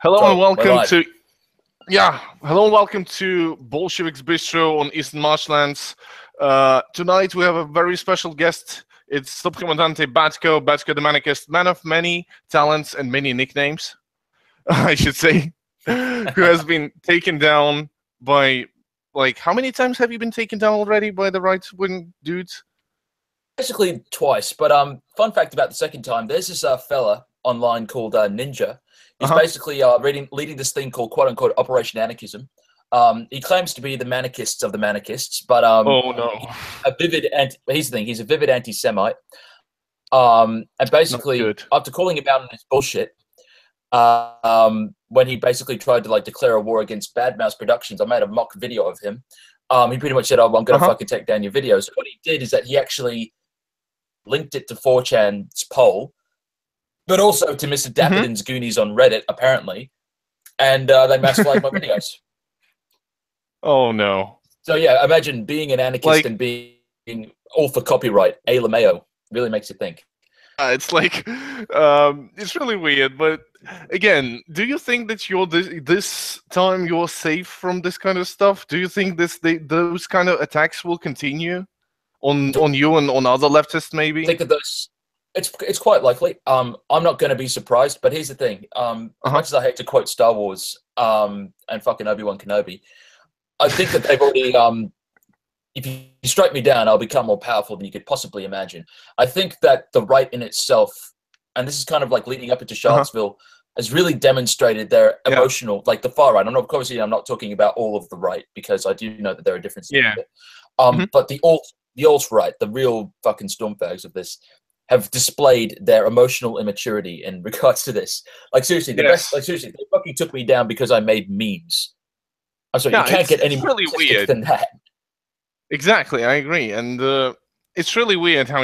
Hello and We're welcome live. to Bolshevik Bistro on Eastern Marshlands. Tonight we have a very special guest. It's Subcomandante Batko the Manicist, man of many talents and many nicknames, I should say, who has been taken down by, like, how many times have you been taken down already by the right-wing dudes? Basically twice, but fun fact about the second time, there's this fella online called Ninja. He's basically leading this thing called quote-unquote Operation Anarchism. He claims to be the Manichists of the Manichists, but Oh no. here's the thing, he's a vivid anti-Semite. And basically, after calling him out on his bullshit, when he basically tried to declare a war against Bad Mouse Productions, I made a mock video of him. He pretty much said, "Oh, I'm going to fucking take down your videos." So what he did is that he actually linked it to 4chan's poll, but also to Mr. Dapperton's Goonies on Reddit, apparently, and they mass flagged my videos. Oh no. So yeah, imagine being an anarchist and being all for copyright. A LaMayo really makes you think. It's like, it's really weird, but again, do you think that this time you're safe from this kind of stuff? Do you think those kind of attacks will continue on you and on other leftists, maybe? I think that it's quite likely. I'm not going to be surprised, but here's the thing. As much as I hate to quote Star Wars and fucking Obi-Wan Kenobi, I think that they've already if you strike me down, I'll become more powerful than you could possibly imagine. I think that the right in itself, and this is kind of like leading up into Charlottesville, has really demonstrated their emotional, like the far right. I'm not talking about all of the right, because I do know that there are differences. Yeah. But the alt-right, the real fucking stormfags of this, have displayed their emotional immaturity in regards to this. Like seriously, they fucking took me down because I made memes. I'm sorry, you can't get any more really weird than that. Exactly, I agree, and it's really weird how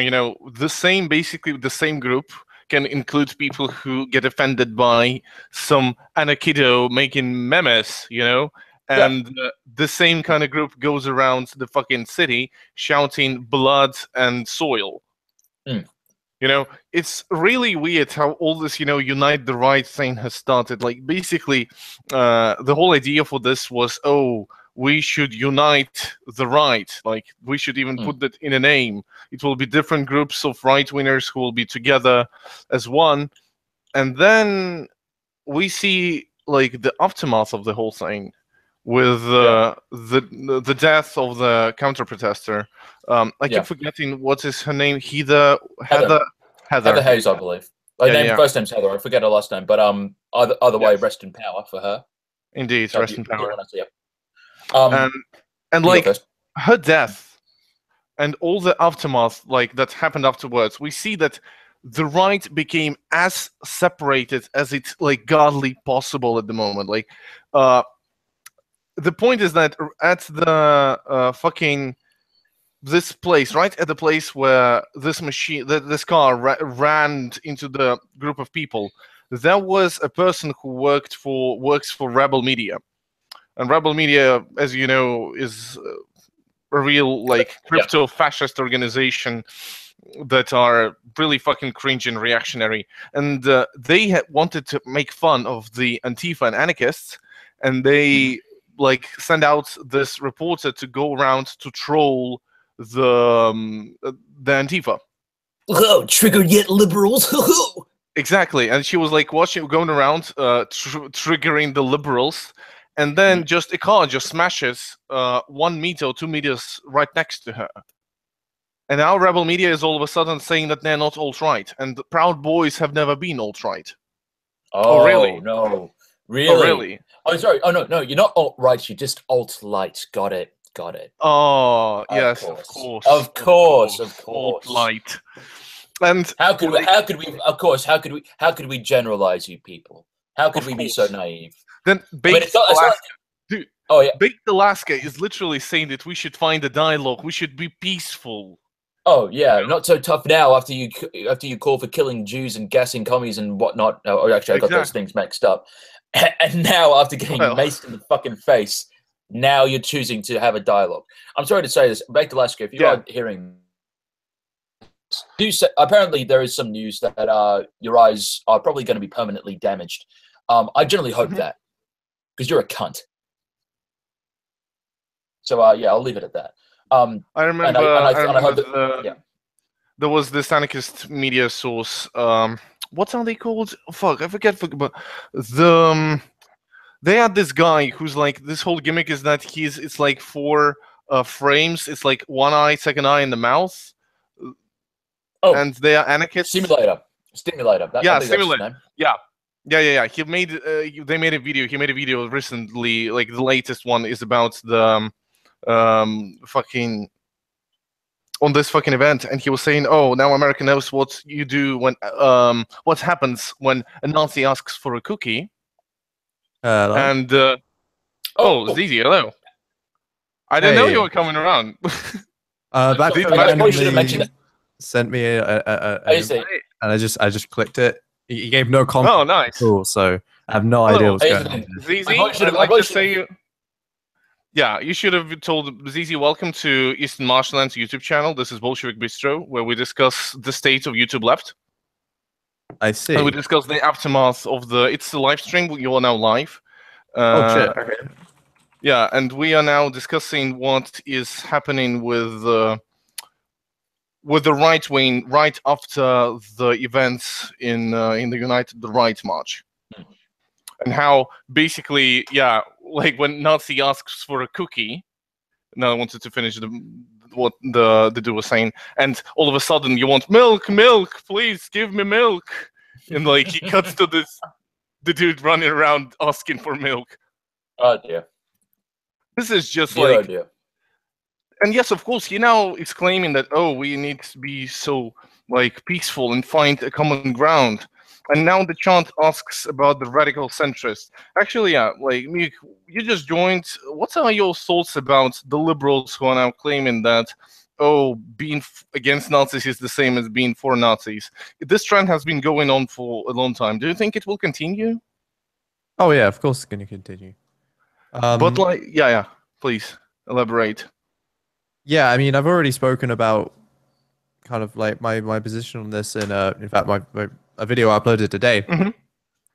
basically the same group can include people who get offended by some anarchido making memes, and the same kind of group goes around the fucking city shouting blood and soil. It's really weird how all this, unite the right thing has started. Like, basically, the whole idea for this was, we should unite the right. Like, we should even put that in a name. It will be different groups of right-wingers who will be together as one. And then we see, like, the aftermath of the whole thing with the death of the counter-protester. I keep forgetting what is her name. Heather Hayes, I believe. First name's Heather. I forget her last name, but either way, rest in power for her. Indeed, So rest in power. And like her death and all the aftermath that happened afterwards, we see that the right became as separated as it's godly possible at the moment. Like, the point is that at the this place, right at the place where this machine, this car ran into the group of people, there was a person who works for Rebel Media. And Rebel Media, as you know, is a real crypto-fascist organization that are really fucking cringe and reactionary. And they wanted to make fun of the Antifa and anarchists, and they send out this reporter to go around to troll the Antifa. Oh, triggered yet, liberals. Exactly, and she was going around triggering the liberals. And then just a car just smashes 1 meter or 2 meters right next to her. And now Rebel Media is all of a sudden saying that they're not alt-right. And the Proud Boys have never been alt-right. Oh, really? No. Really? Oh, really? Oh, sorry. Oh, no. You're not alt-right. You're just alt-light. Got it. Oh, yes, of course. Of course. Alt-light. And how could we generalize you people? How could we be so naive? Then Baked Alaska is literally saying that we should find a dialogue. We should be peaceful. Oh yeah, not so tough now after you call for killing Jews and gassing commies and whatnot. Oh, actually, I got those things mixed up. And now, after getting maced in the fucking face, now you're choosing to have a dialogue. I'm sorry to say this, Baked Alaska, if you are hearing apparently there is some news that your eyes are probably going to be permanently damaged I generally hope that, because you're a cunt. So yeah, I'll leave it at that. I remember. I hope that, there was this anarchist media source. What are they called? Fuck, I forget. But they had this guy who's like, this whole gimmick is that it's like 4 frames. It's like one eye, second eye in the mouth. Oh, and they are anarchists. Stimulator. Yeah, Stimulator. Yeah. He made. They made a video. He made a video recently. Like the latest one is about the fucking on this fucking event, and he was saying, "Oh, now America knows what you do when what happens when a Nazi asks for a cookie." Hello. And Xexizy, hello. I didn't know you were coming around. I should have mentioned it. Sent me and I just clicked it. He gave no comment. Oh, nice. Cool, so I have no idea what's going on. Xexizy, I'd like to say, yeah, you should have told Xexizy, welcome to Eastern Marshland's YouTube channel. This is Bolshevik Bistro, where we discuss the state of YouTube left. I see. And we discuss the aftermath of it's the live stream. You are now live. Oh shit. Okay. Yeah, and we are now discussing what is happening with the right wing right after the events in the United the Right March, and how basically, yeah, like when Nazi asks for a cookie. Now I wanted to finish what the dude was saying, and all of a sudden you want milk, please give me milk, and like he cuts to the dude running around asking for milk. Oh dear. This is just dear, like. Dear. And yes, of course, he now is claiming that, oh, we need to be so, like, peaceful and find a common ground. And now the chant asks about the radical centrists. Actually, yeah, like, Mick, you just joined. What are your thoughts about the liberals who are now claiming that, oh, being against Nazis is the same as being for Nazis? This trend has been going on for a long time. Do you think it will continue? Oh, yeah, of course it's going to continue. But, like, yeah, please, elaborate. Yeah, I mean, I've already spoken about kind of like my position on this in fact a video I uploaded today.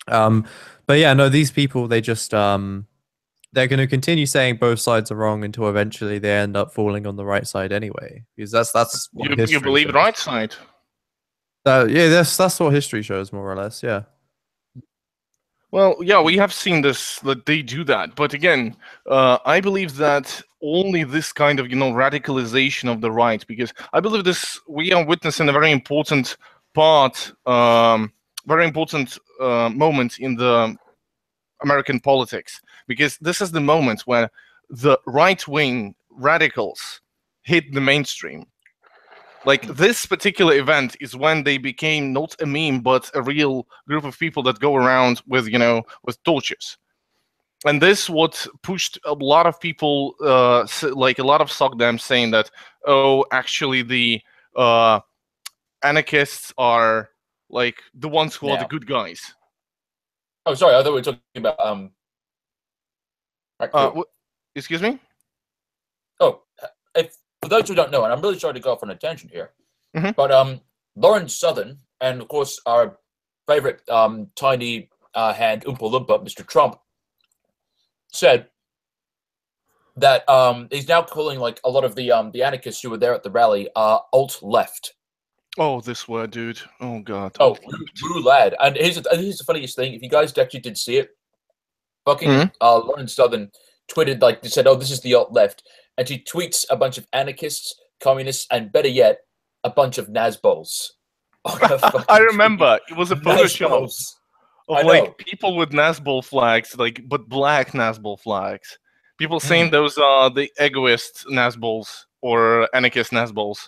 But yeah, no, these people, they just they're going to continue saying both sides are wrong until eventually they end up falling on the right side anyway, because that's what you believe shows. Right side. Yeah, that's what history shows, more or less. Yeah. Well, yeah, we have seen this, that they do that. But again, I believe that only this kind of, radicalization of the right, because I believe we are witnessing a very important part, very important moment in the American politics, because this is the moment where the right-wing radicals hit the mainstream. Like, this particular event is when they became not a meme, but a real group of people that go around with, with torches. And this what pushed a lot of people, like a lot of SOCDEM saying that, oh, actually the anarchists are like the ones who are the good guys. Oh, sorry, I thought we were talking about excuse me? Oh, for those who don't know, and I'm really sorry to go off on a tangent here, but Lauren Southern, and of course our favorite tiny hand Oompa Loompa, Mr. Trump, said that he's now calling like a lot of the anarchists who were there at the rally alt-left. Oh, this word, dude. Oh, God. Oh, blue lad. And here's the funniest thing. If you guys actually did see it, fucking Lauren Southern tweeted, like, they said, oh, this is the alt-left. And she tweets a bunch of anarchists, communists, and better yet, a bunch of Nazbols. I remember. It was a Photoshop of like people with Nazbol flags, like, but black Nazbol flags. People saying those are the egoist Nazbols or anarchist Nazbols.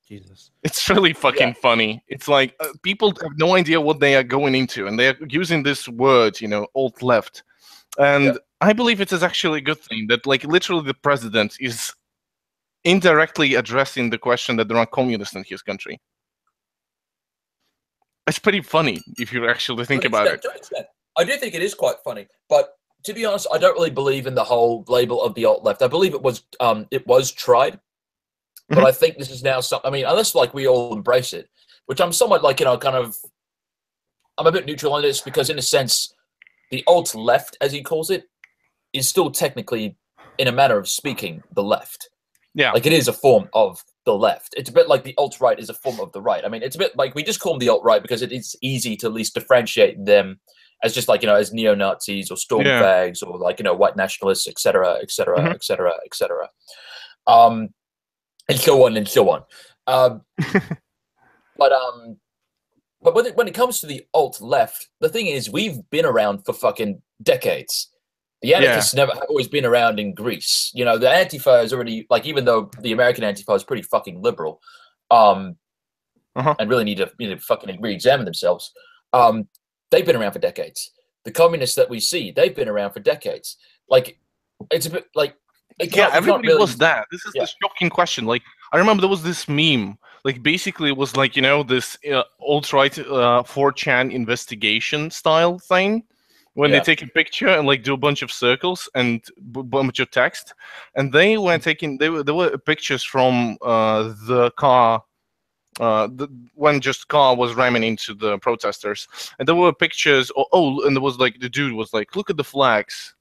Jesus. It's really fucking funny. It's like people have no idea what they are going into, and they're using this word, alt-left. And I believe it is actually a good thing that, like, literally the president is indirectly addressing the question that there are communists in his country. It's pretty funny if you actually think about it. I do think it is quite funny, but to be honest, I don't really believe in the whole label of the alt-left. I believe it was tried, but I think this is now something. I mean, unless like we all embrace it, which I'm somewhat like, kind of. I'm a bit neutral on this because, in a sense, the alt left, as he calls it, is still technically, in a manner of speaking, the left. Yeah. Like, it is a form of the left. It's a bit like the alt right is a form of the right. I mean, it's a bit like we just call them the alt right because it is easy to at least differentiate them as just like, you know, as neo-Nazis or storm fags or like, you know, white nationalists, etc., etc., etc., etc. And so on and so on. But when it comes to the alt left, the thing is, we've been around for fucking decades. The anarchists have always been around in Greece. You know, the Antifa is already, like, even though the American Antifa is pretty fucking liberal, and really need to fucking re-examine themselves, they've been around for decades. The communists that we see, they've been around for decades. Like, it's a bit like... everybody really... was that. This is the shocking question. Like, I remember there was this meme. Like, basically, it was like, you know, this alt-right 4chan investigation style thing. When they take a picture and like do a bunch of circles and a bunch of text, and they were taking there were pictures from the car when just car was ramming into the protesters, and there were pictures. And there was like the dude was like, look at the flags.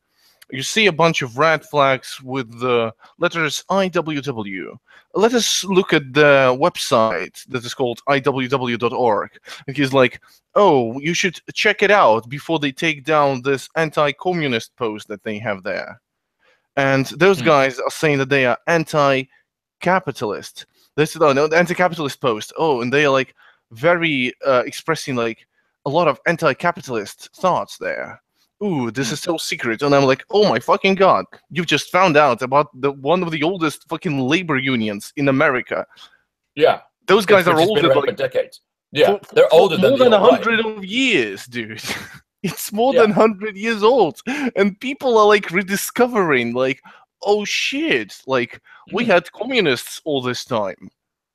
You see a bunch of red flags with the letters IWW. Let us look at the website that is called iww.org. And he's like, oh, you should check it out before they take down this anti-communist post that they have there. And those guys are saying that they are anti-capitalist. This is no, the anti-capitalist post. Oh, and they are like very expressing like a lot of anti-capitalist thoughts there. Ooh, this is so secret. And I'm like, oh my fucking god, you've just found out about one of the oldest fucking labor unions in America. Yeah. Those guys are older for decades. Yeah, they're older than more than 100 of years, dude. It's more than 100 years old. And people are like rediscovering, like, oh shit, like, we had communists all this time.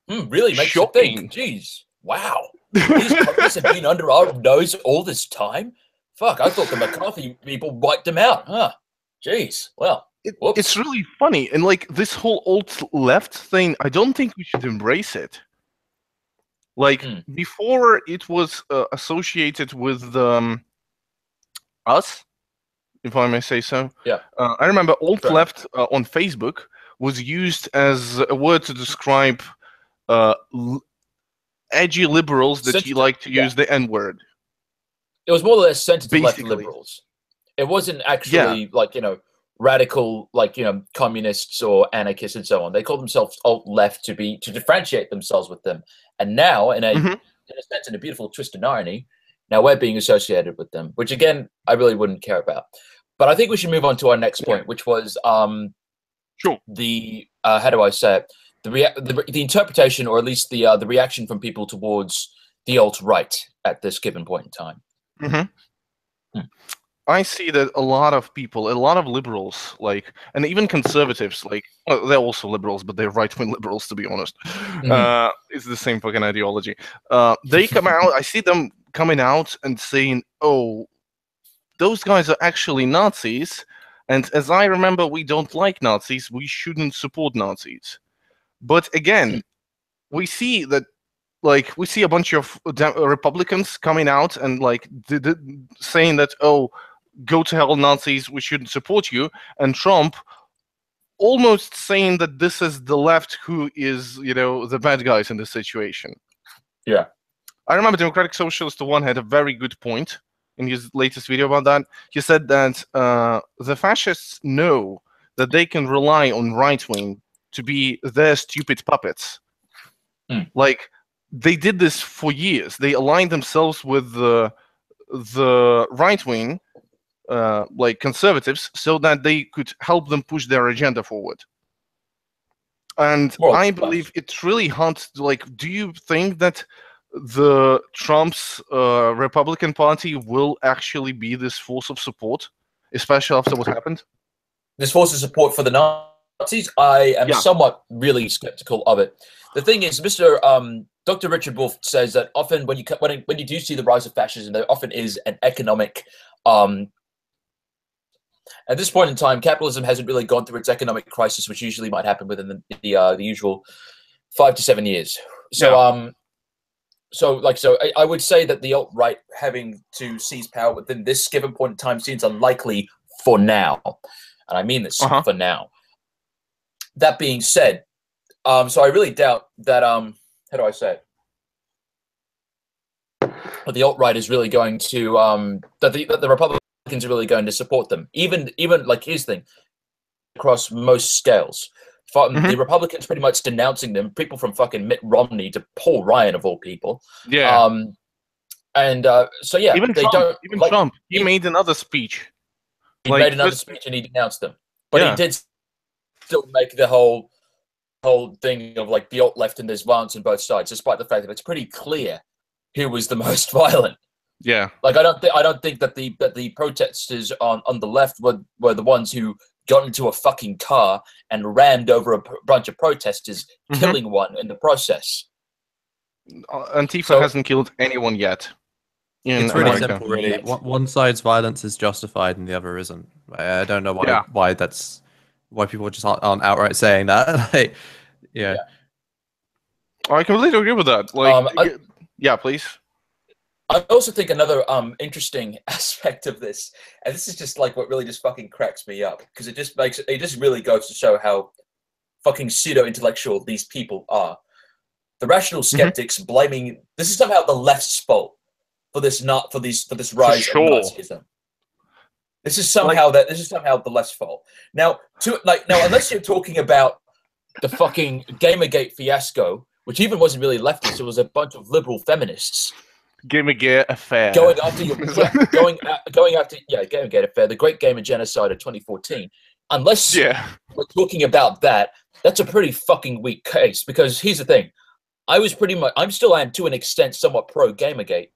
Really makes you think. Jeez, wow. These communists have been under our nose all this time? Fuck, I thought the McCarthy people wiped them out. Huh. Jeez. Well, it's really funny. And like this whole alt-left thing, I don't think we should embrace it. Like, before it was associated with us, if I may say so. Yeah. I remember alt-left on Facebook was used as a word to describe edgy liberals that you like to use the N-word. It was more or less centered to left liberals. It wasn't actually like, you know, radical, like, you know, communists or anarchists and so on. They called themselves alt-left to differentiate themselves with them. And now, in a sense, in a beautiful twist and irony, now we're being associated with them, which again, I really wouldn't care about. But I think we should move on to our next point, which was the how do I say it? The interpretation, or at least the reaction from people towards the alt-right at this given point in time. I see that a lot of people, a lot of liberals, like, and even conservatives, like, well, they're also liberals, but they're right-wing liberals, to be honest. It's the same fucking ideology. They come out, I see them coming out and saying, oh, those guys are actually Nazis, and as I remember, we don't like Nazis, we shouldn't support Nazis. But again, we see that, like, we see a bunch of Republicans coming out and, like, saying that, oh, go to hell, Nazis, we shouldn't support you. And Trump almost saying that this is the left who is, you know, the bad guys in this situation. Yeah. I remember Democratic Socialist One had a very good point in his latest video about that. He said that the fascists know that they can rely on right-wing to be their stupid puppets. Like, they did this for years. They aligned themselves with the right-wing, like conservatives, so that they could help them push their agenda forward. And I believe it's really hard to, like, do you think that the Trump's Republican Party will actually be this force of support, especially after what happened? This force of support for the Nazis? I am somewhat really skeptical of it. The thing is, Dr. Richard Wolff says that often when you do see the rise of fascism, there often is an economic at this point in time, capitalism hasn't really gone through its economic crisis, which usually might happen within the usual 5 to 7 years. So I would say that the alt-right having to seize power within this given point in time seems unlikely for now. And I mean this for now. That being said, so I really doubt that, how do I say it? That the alt-right is really going to, that the Republicans are really going to support them. Even like, here's the thing, across most scales. The Republicans pretty much denouncing them, people from fucking Mitt Romney to Paul Ryan of all people. Yeah. So yeah, even Trump, he made another speech. He made another speech and he denounced them, but he did still make the whole thing of like the alt left and there's violence on both sides, despite the fact that it's pretty clear who was the most violent. Yeah. Like I don't think that the protesters on the left were the ones who got into a fucking car and rammed over a bunch of protesters, killing one in the process. Antifa hasn't killed anyone yet. It's really simple, really. One side's violence is justified and the other isn't. I don't know why people just aren't outright saying that. Like, yeah. I completely agree with that. Like, yeah, please. I also think another interesting aspect of this, and this is just like what really just fucking cracks me up, because it just really goes to show how fucking pseudo-intellectual these people are. The rational skeptics blaming this is somehow the left's fault for this rise of Nazism. This is somehow the left's fault. Now, unless you're talking about the fucking Gamergate fiasco, which even wasn't really leftist, it was a bunch of liberal feminists. Gamergate affair. Going after Gamergate affair, the Great Gamer Genocide of 2014. Unless we're talking about that, that's a pretty fucking weak case. Because here's the thing, I still am to an extent somewhat pro Gamergate.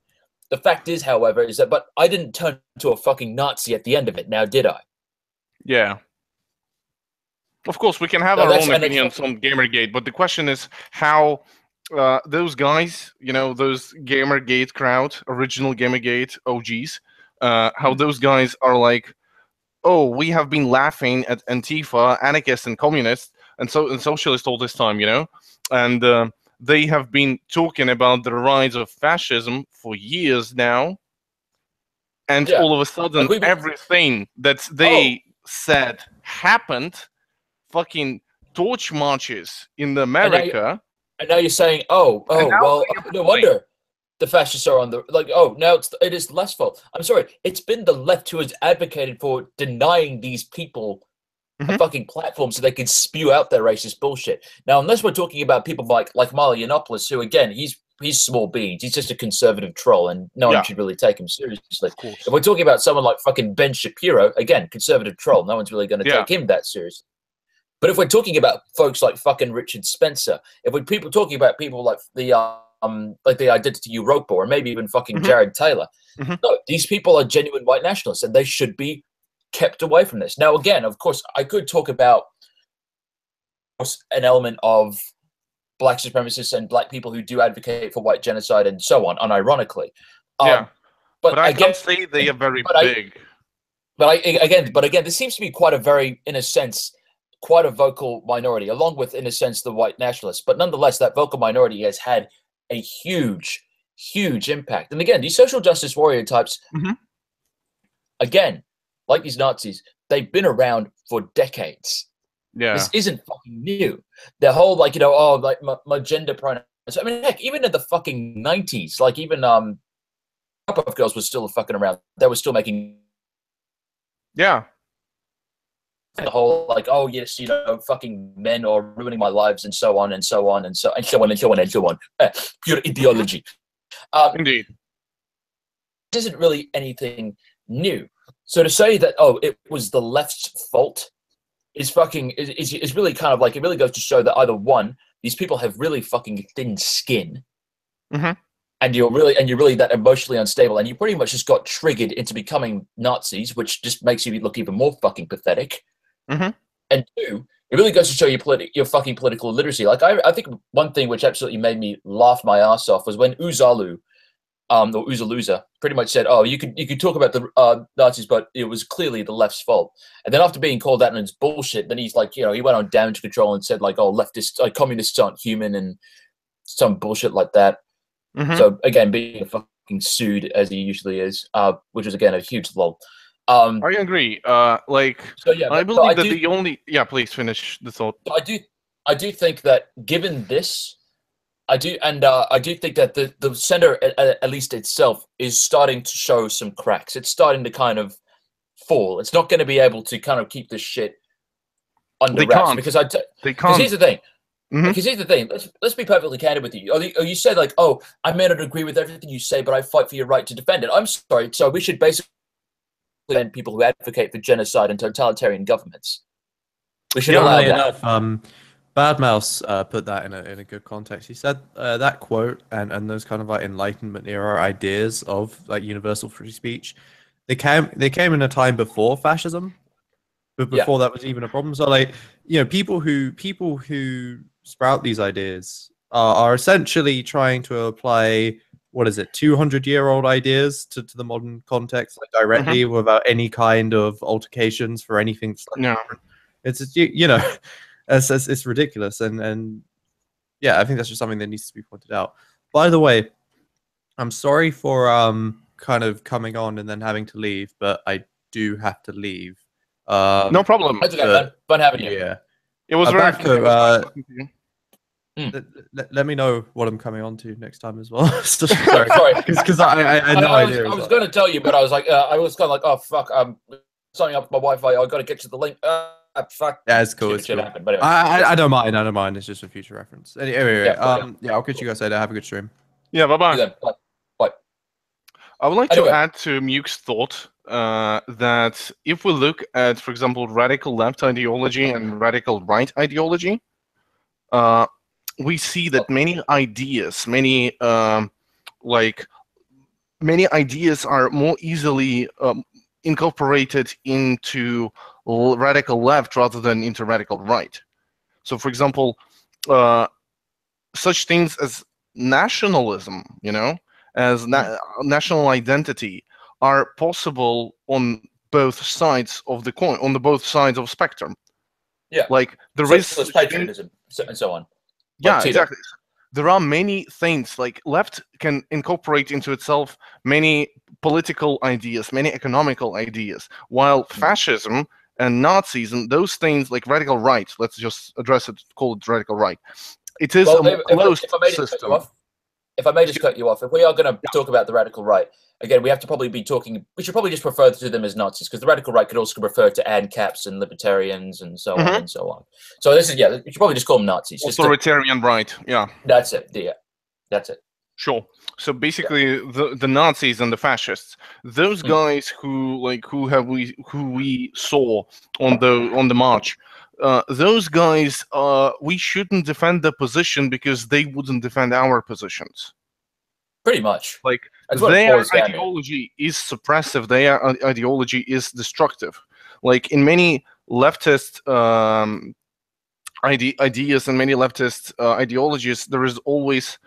The fact is, however, but I didn't turn into a fucking Nazi at the end of it. Now, did I? Yeah. Of course, we can have our own opinions on Gamergate, but the question is how. Those guys, those Gamergate crowd, original Gamergate OGs, how those guys are like, oh, we have been laughing at Antifa, anarchists, and communists, and socialists all this time, and they have been talking about the rise of fascism for years now, and all of a sudden, everything that they said happened, fucking torch marches in America. And now you're saying, well, no wonder the fascists are on the now it is the left's fault. I'm sorry, it's been the left who has advocated for denying these people a fucking platform so they can spew out their racist bullshit. Now, unless we're talking about people like Milo Yiannopoulos, who again he's small beans, he's just a conservative troll, and no one should really take him seriously. If we're talking about someone like fucking Ben Shapiro, again conservative troll, no one's really going to take him that seriously. But if we're talking about folks like fucking Richard Spencer, if we're talking about people like the Identity Europa, or maybe even fucking Jared Taylor, no, these people are genuine white nationalists, and they should be kept away from this. Now, again, of course, I could talk about an element of black supremacists and black people who do advocate for white genocide and so on, unironically. But I can't say they are very big. But again, this seems to be quite a vocal minority, along with, in a sense, the white nationalists. But nonetheless, that vocal minority has had a huge, huge impact. And again, these social justice warrior types, again, like these Nazis, they've been around for decades. Yeah. This isn't fucking new. The whole, my gender pronouns. I mean, heck, even in the fucking 90s, like even Powerpuff Girls was still fucking around. They were still making... Yeah. The whole fucking men are ruining my lives and so on and so on and so on. Pure ideology. Indeed. It isn't really anything new. So to say that it was the left's fault is really kind of like, it really goes to show that either one, these people have really fucking thin skin, and you're really that emotionally unstable, and you pretty much just got triggered into becoming Nazis, which just makes you look even more fucking pathetic. And two, it really goes to show your fucking political illiteracy. Like I think one thing which absolutely made me laugh my ass off was when Uzalu, or Uzaluza, pretty much said, "Oh, you could talk about the Nazis, but it was clearly the left's fault." And then after being called out and it's bullshit, then he's like, he went on damage control and said like, "Oh, leftists, communists aren't human," and some bullshit like that. So again, being fucking sued as he usually is, which is again a huge lol. I agree. So yeah, I believe that the only please finish the thought. I do think that given this, I do think that the center, at least itself, is starting to show some cracks. It's starting to kind of fall. It's not going to be able to kind of keep this shit under wraps because they can't. Because here's the thing. Because here's the thing. Let's be perfectly candid with you. Or you said like, oh, I may not agree with everything you say, but I fight for your right to defend it. I'm sorry. So we should basically defend people who advocate for genocide and totalitarian governments. We should allow that. Enough, Bad Mouse put that in a good context. He said that quote and those kind of like Enlightenment era ideas of like universal free speech, they came in a time before fascism, but before that was even a problem. So like, you know, people who sprout these ideas are essentially trying to apply 200-year-old ideas to the modern context, like directly without any kind of altercations for anything. It's it's ridiculous, and yeah, I think that's just something that needs to be pointed out. By the way, I'm sorry for kind of coming on and then having to leave, but I do have to leave. No problem. That's okay, man. Fun having you. Yeah, it was very. Let me know what I'm coming on to next time as well. Sorry, because I had no idea. I was going to tell you, but I was like, I was kind of like, oh fuck, I'm signing up my Wi-Fi. I got to get to the link. Fuck. Yeah, it's cool. It's cool. Happen, but anyway. I don't mind. I don't mind. It's just a future reference. Anyway, I'll catch you guys later. Have a good stream. Yeah, bye-bye. Bye. I would like to add to Muke's thought that if we look at, for example, radical left ideology and radical right ideology, we see that many ideas, many ideas are more easily incorporated into radical left rather than into radical right. So, for example, such things as nationalism, as national identity, are possible on both sides of the coin, on the both sides of spectrum. Yeah, like there is patriotism and so on. Yeah, exactly. There are many things, like left can incorporate into itself many political ideas, many economical ideas, while fascism and Nazism, those things like radical right, let's just address it, call it radical right. It is a closed system. If I may just cut you off, if we are going to talk about the radical right, again, we have to probably be talking, we should probably just refer to them as Nazis, because the radical right could also refer to ANCAPs and libertarians and so on and so on. So this is, we should probably just call them Nazis. Authoritarian right, yeah. That's it, that's it. Sure. So basically, the Nazis and the fascists, those guys who we saw on the march, those guys, we shouldn't defend their position because they wouldn't defend our positions. Pretty much. Like their ideology is suppressive. Their ideology is destructive. Like in many leftist ideas and many leftist ideologies, there is always.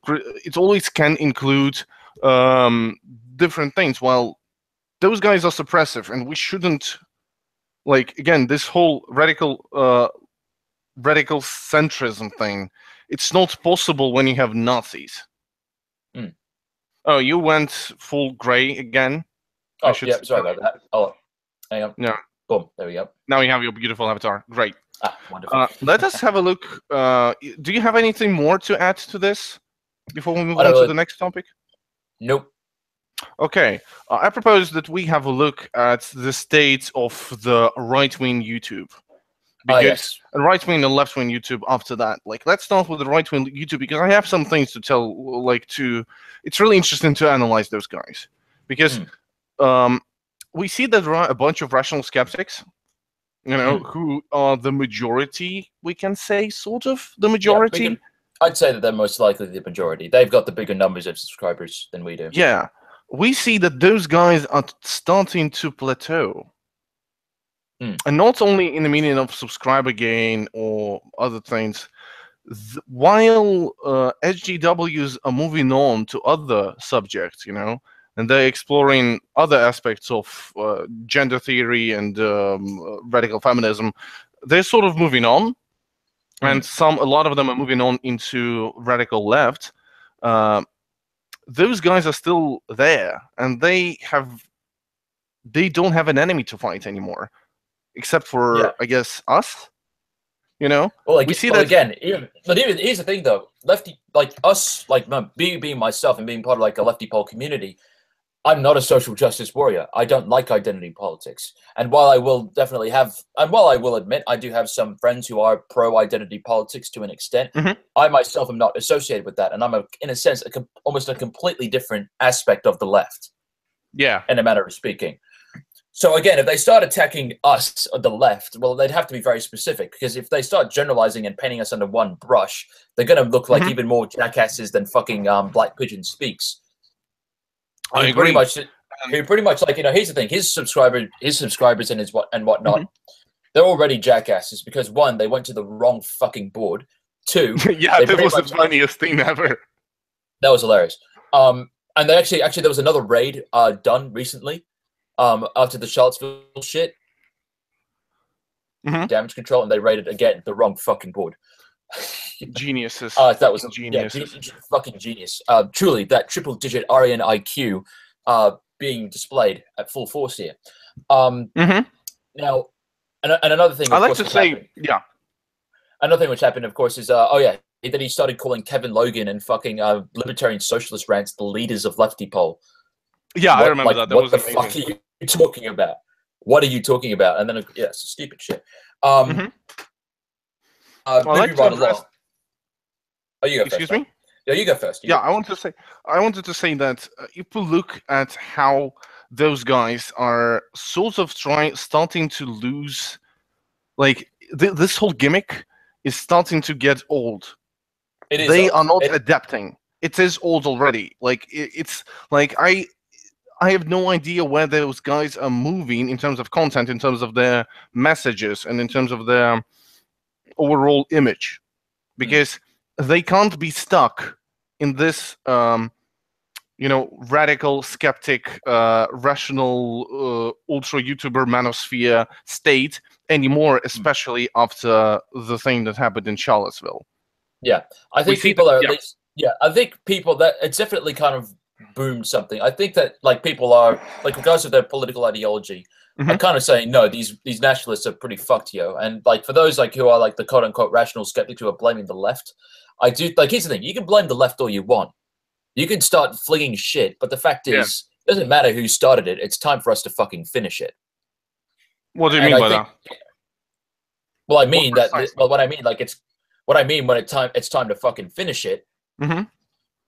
It always can include different things. While those guys are suppressive, and we shouldn't, again, this whole radical centrism thing. It's not possible when you have Nazis. Oh, you went full gray again. Oh, yeah, sorry about that. Oh, hang on. Yeah. Boom. There we go. Now you have your beautiful avatar. Great. Wonderful. Let us have a look. Do you have anything more to add to this before we move on to the next topic? Nope. Okay. I propose that we have a look at the state of the right-wing YouTube. Because right-wing and left-wing YouTube after that. Let's start with the right-wing YouTube, because I have some things to tell, it's really interesting to analyze those guys. Because we see that there are a bunch of rational skeptics, who are the majority, we can say, sort of, the majority. Yeah, I'd say that they're most likely the majority. They've got the bigger numbers of subscribers than we do. Yeah. We see that those guys are starting to plateau. And not only in the meaning of subscriber gain or other things, while SGWs are moving on to other subjects, and they're exploring other aspects of gender theory and radical feminism, they're sort of moving on. And a lot of them are moving on into radical left. those guys are still there, and they don't have an enemy to fight anymore, except for I guess us. You know, well, like, we see well, that again. But even here's the thing, though. Lefty, like us, like being myself and being part of like a lefty pol community, I'm not a social justice warrior. I don't like identity politics. And while I will definitely have, and while I will admit, I do have some friends who are pro identity politics to an extent. I myself am not associated with that, and I'm in a sense almost a completely different aspect of the left. Yeah, in a manner of speaking. So again, if they start attacking us, the left, well, they'd have to be very specific, because if they start generalizing and painting us under one brush, they're going to look like even more jackasses than fucking Black Pigeon Speaks. I agree. Who pretty much like, you know, here's the thing: his subscribers and whatnot, they're already jackasses because one, they went to the wrong fucking board. Two, yeah, that was the funniest thing ever. That was hilarious. And they actually there was another raid done recently. After the Charlottesville shit, damage control, and they raided again the wrong fucking board. Geniuses. That was geniuses. Fucking genius. Truly, that triple-digit REN IQ being displayed at full force here. Now, and another thing. I like to say, another thing which happened, of course, is that he started calling Kevin Logan and fucking libertarian socialist rants the leaders of leftypol. Yeah, I remember that. That what was the amazing. fuck are you talking about? What are you talking about? And then, it's stupid shit. Maybe right along. Oh, you go first. Excuse me? Yeah, you go first. I wanted to say that if we look at how those guys are sort of starting to lose, like this whole gimmick is starting to get old. They are not adapting. It is old already. Like it's like I have no idea where those guys are moving in terms of content, in terms of their messages, and in terms of their overall image, because they can't be stuck in this, radical, skeptic, rational, ultra YouTuber manosphere state anymore, especially after the thing that happened in Charlottesville. Yeah, I think people are at least. Yeah, I think people that it's definitely kind of boomed something. I think that like people are like, regardless of their political ideology, are kind of saying no. These nationalists are pretty fucked, yo. And like for those like who are like the quote unquote rational skeptics who are blaming the left, I do like. Here's the thing: you can blame the left all you want. You can start flinging shit, but the fact is, it doesn't matter who started it. It's time for us to fucking finish it. What do you mean by that? Well, I mean that. Well, what I mean, like, it's what I mean when it's time to fucking finish it.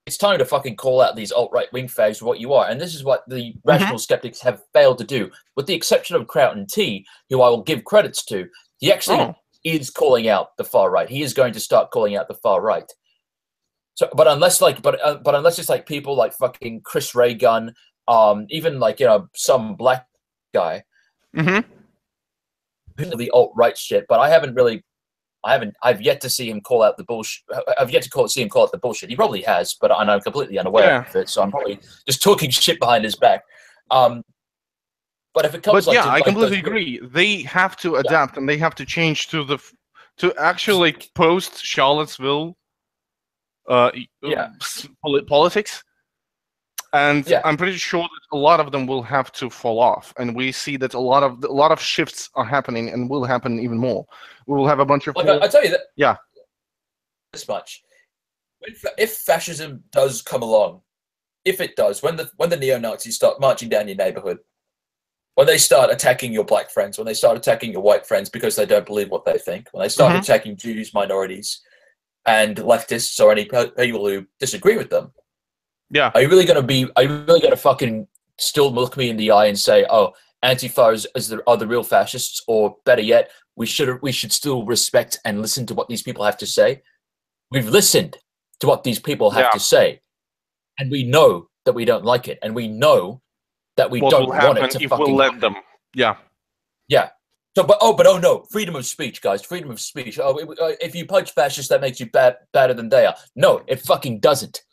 It's time to fucking call out these alt-right wing fags for what you are. And this is what the rational skeptics have failed to do. With the exception of Kraut and T, who I will give credits to, he actually is calling out the far right. He is going to start calling out the far right. So, but unless it's like people like fucking Chris Ray Gun, even like, some black guy, the alt-right shit, but I've yet to see him call out the bullshit. I've yet to see him call out the bullshit. He probably has, but I'm completely unaware of it. So I'm probably just talking shit behind his back. But if it comes, I completely agree. They have to adapt and they have to change to actually post Charlottesville politics. And I'm pretty sure that a lot of them will have to fall off, and we see that a lot of shifts are happening and will happen even more. We will have a bunch of. I tell you that. Yeah. This much, if fascism does come along, if it does, when the neo-Nazis start marching down your neighborhood, when they start attacking your black friends, when they start attacking your white friends because they don't believe what they think, when they start attacking Jews, minorities, and leftists or any people who disagree with them. Yeah. Are you really gonna fucking still look me in the eye and say, oh, Antifa are the real fascists, or better yet, we should still respect and listen to what these people have to say? We've listened to what these people have to say, and we know that we don't like it, and we know that we don't want it to if fucking we'll let them. Yeah. Yeah. So, but oh no, freedom of speech, guys, freedom of speech. Oh, if you punch fascists, that makes you better than they are. No, it fucking doesn't.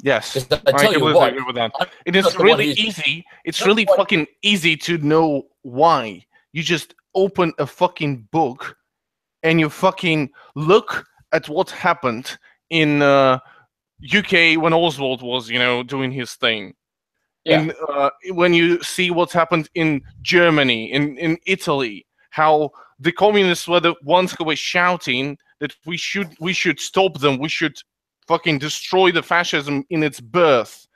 Yes, I tell you what, agree with that. It is really easy. It's really fucking easy to know why. You just open a fucking book and you fucking look at what happened in UK when Oswald was, doing his thing. Yeah. When you see what's happened in Germany, in Italy, how the communists were the ones who were shouting that we should stop them, we should fucking destroy the fascism in its birth,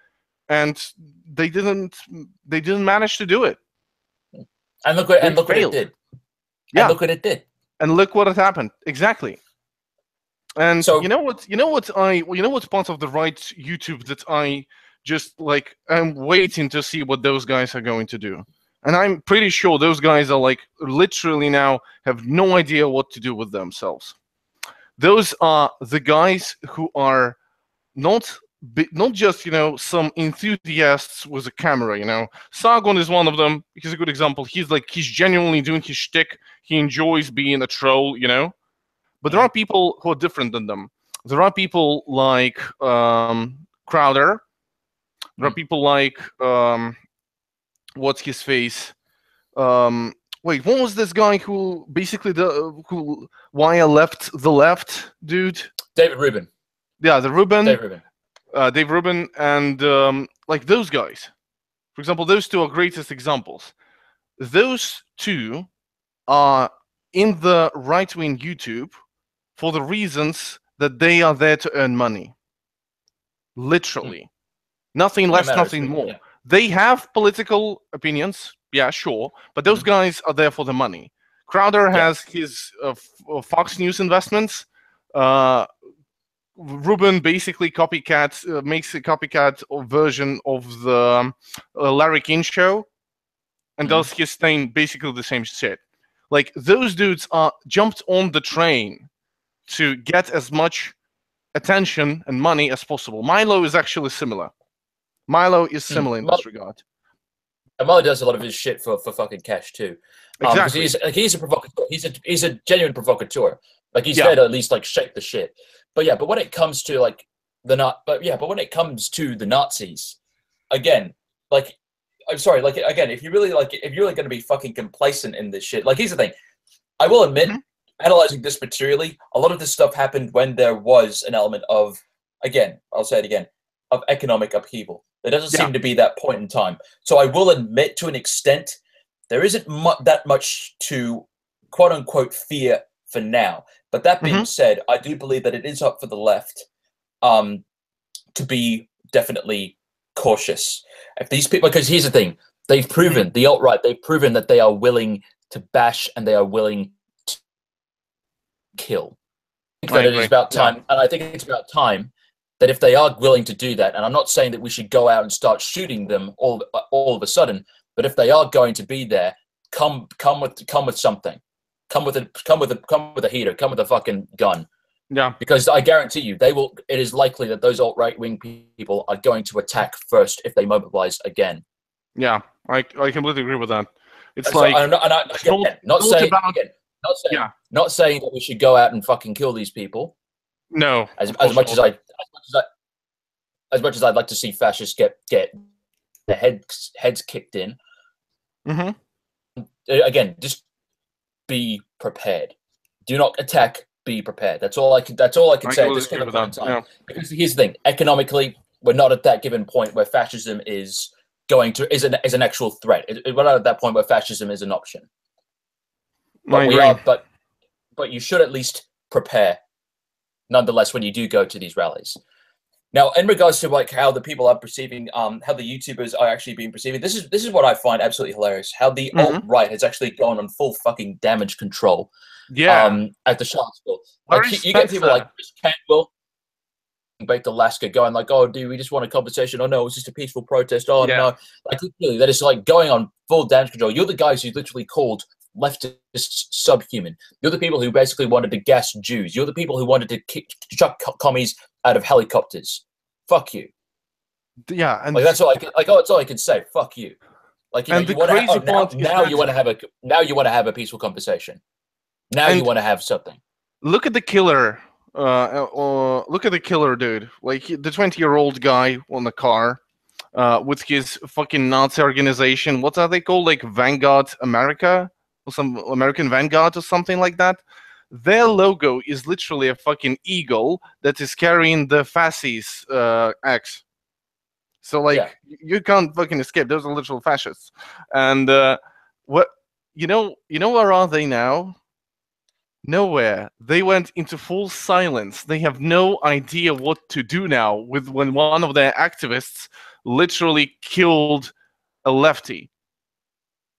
and they didn't manage to do it. And look what it did. Yeah. And look what it did. And look what had happened. Exactly. And So, what's part of the right YouTube that I just like, I'm waiting to see what those guys are going to do. And I'm pretty sure those guys are like literally now have no idea what to do with themselves. Those are the guys who are not just, some enthusiasts with a camera, Sargon is one of them. He's a good example. He's genuinely doing his shtick. He enjoys being a troll, But there are people who are different than them. There are people like Crowder. There are people like what's his face? Wait, what was this guy who basically why left the left dude? David Rubin. Yeah, the Rubin. Dave Rubin. And like those guys. For example, those two are greatest examples. Those two are in the right-wing YouTube for the reasons that they are there to earn money. Literally. Nothing less, nothing more. Yeah. They have political opinions, yeah, sure, but those guys are there for the money. Crowder has his Fox News investments. Rubin basically makes a copycat version of the Larry King show and does his thing, basically the same shit. Like, those dudes are jumped on the train to get as much attention and money as possible. Milo is actually similar. Milo is similar in this regard. And Milo does a lot of his shit for fucking cash too. Exactly. He's a provocateur. He's a genuine provocateur. Like, he's there to at least like shake the shit. But when it comes to like when it comes to the Nazis, again, like, I'm sorry, like, again, if you're really going to be fucking complacent in this shit, like, here's the thing. I will admit, analyzing this materially, a lot of this stuff happened when there was an element of, again, I'll say it again, of economic upheaval. There doesn't seem to be that point in time. So I will admit, to an extent, there isn't that much to quote unquote fear for now. But that being said, I do believe that it is up for the left to be definitely cautious. If these people, because here's the thing, they've proven, the alt-right, they've proven that they are willing to bash and they are willing to kill. I think that it is about time, and I think it's about time that if they are willing to do that, and I'm not saying that we should go out and start shooting them all of a sudden, but if they are going to be there, come with something. Come with a heater, come with a fucking gun. Yeah. Because I guarantee you, they will. It is likely that those alt-right wing people are going to attack first if they mobilize again. Yeah, I completely agree with that. It's so, like not saying that we should go out and fucking kill these people. No. As much as I'd like to see fascists get their heads kicked in. Again, just be prepared. Do not attack. Be prepared. That's all I can say at this point in time. Yeah. Because here's the thing: economically, we're not at that given point where fascism is an actual threat. We're not at that point where fascism is an option. But we are. But you should at least prepare, nonetheless, when you do go to these rallies. Now, in regards to like how the people are perceiving, how the YouTubers are actually being perceived, this is what I find absolutely hilarious. How the alt-right has actually gone on full fucking damage control. Yeah. At the Charlottesville, like, you get people like Chris Cantwell, Baked Alaska, going like, "Oh, dude, we just want a conversation. Oh no, it's just a peaceful protest. Oh no," like, literally, that is like going on full damage control. You're the guys who literally called leftists subhuman. You're the people who basically wanted to gas Jews. You're the people who wanted to chuck commies out of helicopters. Fuck you. Yeah, and like that's all that's all I can say. Fuck you. Like, you want to have a peaceful conversation. Now you want to have something. Look at the killer. Look at the killer, dude. Like, the 20-year-old guy on the car, with his fucking Nazi organization. What are they called? Like Vanguard America or some American Vanguard or something like that. their logo is literally a fucking eagle that is carrying the fascists X. So like you can't fucking escape. Those are literal fascists. And what you know where are they now? Nowhere. They went into full silence. They have no idea what to do now with when one of their activists literally killed a lefty.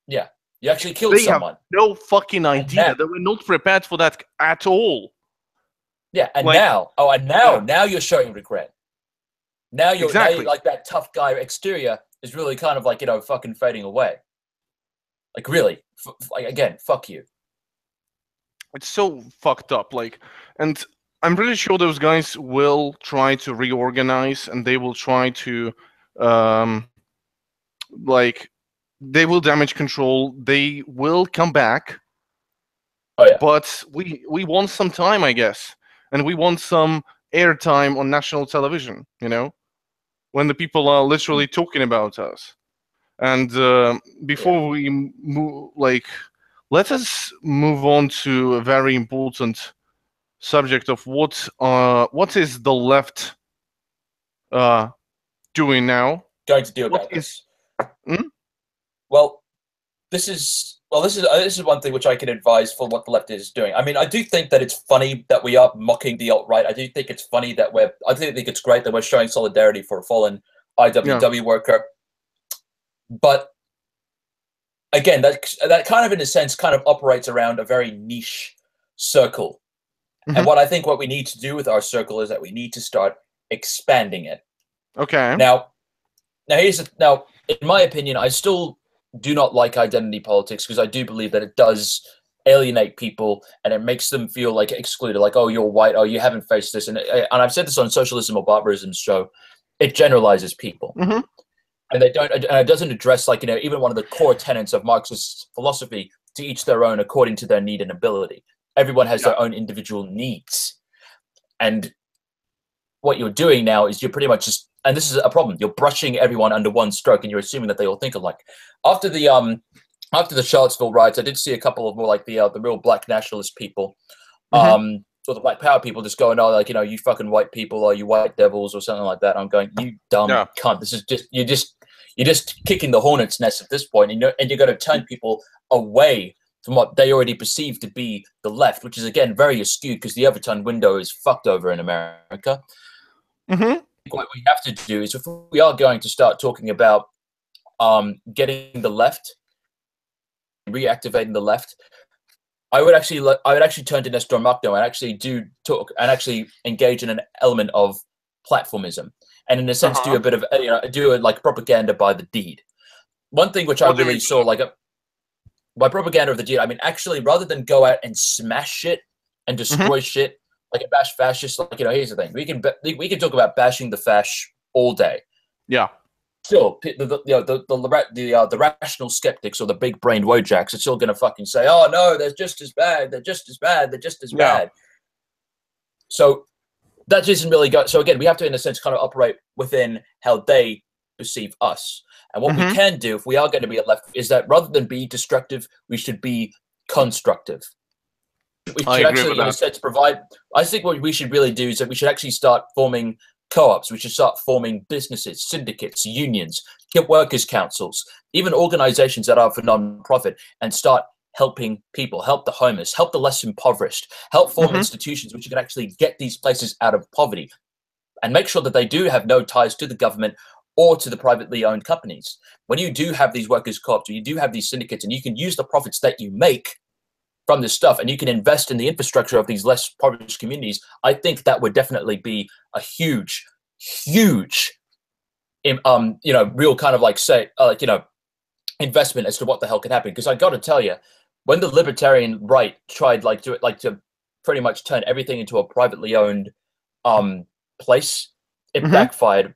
Yeah. You actually killed someone. Have no fucking idea. They were not prepared for that at all. Yeah, and like, now you're showing regret. Now you're like that tough guy exterior is really kind of like, you know, fucking fading away. Like really, like again, fuck you. It's so fucked up. Like, and I'm pretty sure those guys will try to reorganize, and they will try to, like, they will damage control. They will come back. Oh yeah. But we want some time, I guess, and we want some airtime on national television. You know, when the people are literally talking about us. And before we move, like, let us move on to a very important subject of what is the left doing now? Going to do about this. Well, this is one thing which I can advise for what the left is doing. I mean, I do think that it's funny that we are mocking the alt-right. I do think it's funny that I think it's great that we're showing solidarity for a fallen IWW worker. But again, that kind of, in a sense, kind of operates around a very niche circle. And what we need to do with our circle is that we need to start expanding it. Okay. Now, in my opinion, I still do not like identity politics because I do believe that it does alienate people and it makes them feel like excluded. Like, oh, you're white. Oh, you haven't faced this. And I've said this on Socialism or Barbarism's show. It generalizes people. And it doesn't address, like, you know, even one of the core tenets of Marxist philosophy, to each their own according to their need and ability. Everyone has their own individual needs. And what you're doing now is you're pretty much just, and this is a problem, you're brushing everyone under one stroke and you're assuming that they all think alike. After the Charlottesville riots, I did see a couple of more like the real black nationalist people, or the black power people just going, oh, like, you know, you fucking white people, or you white devils, or something like that. I'm going, you dumb cunt. This is just, you're just kicking the hornet's nest at this point, and you're going to turn people away from what they already perceive to be the left, which is, again, very askew because the Overton window is fucked over in America. What we have to do is, if we are going to start talking about getting the left, reactivating the left, I would actually turn to Nestor Makhno and actually do talk and actually engage in an element of platformism, and in a sense do a bit of like propaganda by the deed. One thing which I really saw, like, by propaganda of the deed, I mean actually rather than go out and smash shit and destroy shit like a bash fascist, like, you know, here's the thing: we can talk about bashing the fash all day. Yeah. Still, the rational skeptics or the big-brained wojaks are still going to fucking say, oh, no, they're just as bad, they're just as bad, they're just as bad. So that isn't really go. So again, we have to, in a sense, kind of operate within how they perceive us. And what we can do, if we are going to be a left, is that rather than be destructive, we should be constructive. We should actually, in a sense, provide. I think what we should really do is that we should actually start forming co-ops. We should start forming businesses, syndicates, unions, workers' councils, even organizations that are for non-profit, and start helping people, help the homeless, help the less impoverished, help form institutions which can actually get these places out of poverty, and make sure that they do have no ties to the government or to the privately owned companies. When you do have these workers' co-ops, or you do have these syndicates, and you can use the profits that you make from this stuff, and you can invest in the infrastructure of these less impoverished communities, I think that would definitely be a huge, real kind of like investment as to what the hell could happen. Because I got to tell you, when the libertarian right tried to pretty much turn everything into a privately owned place, it backfired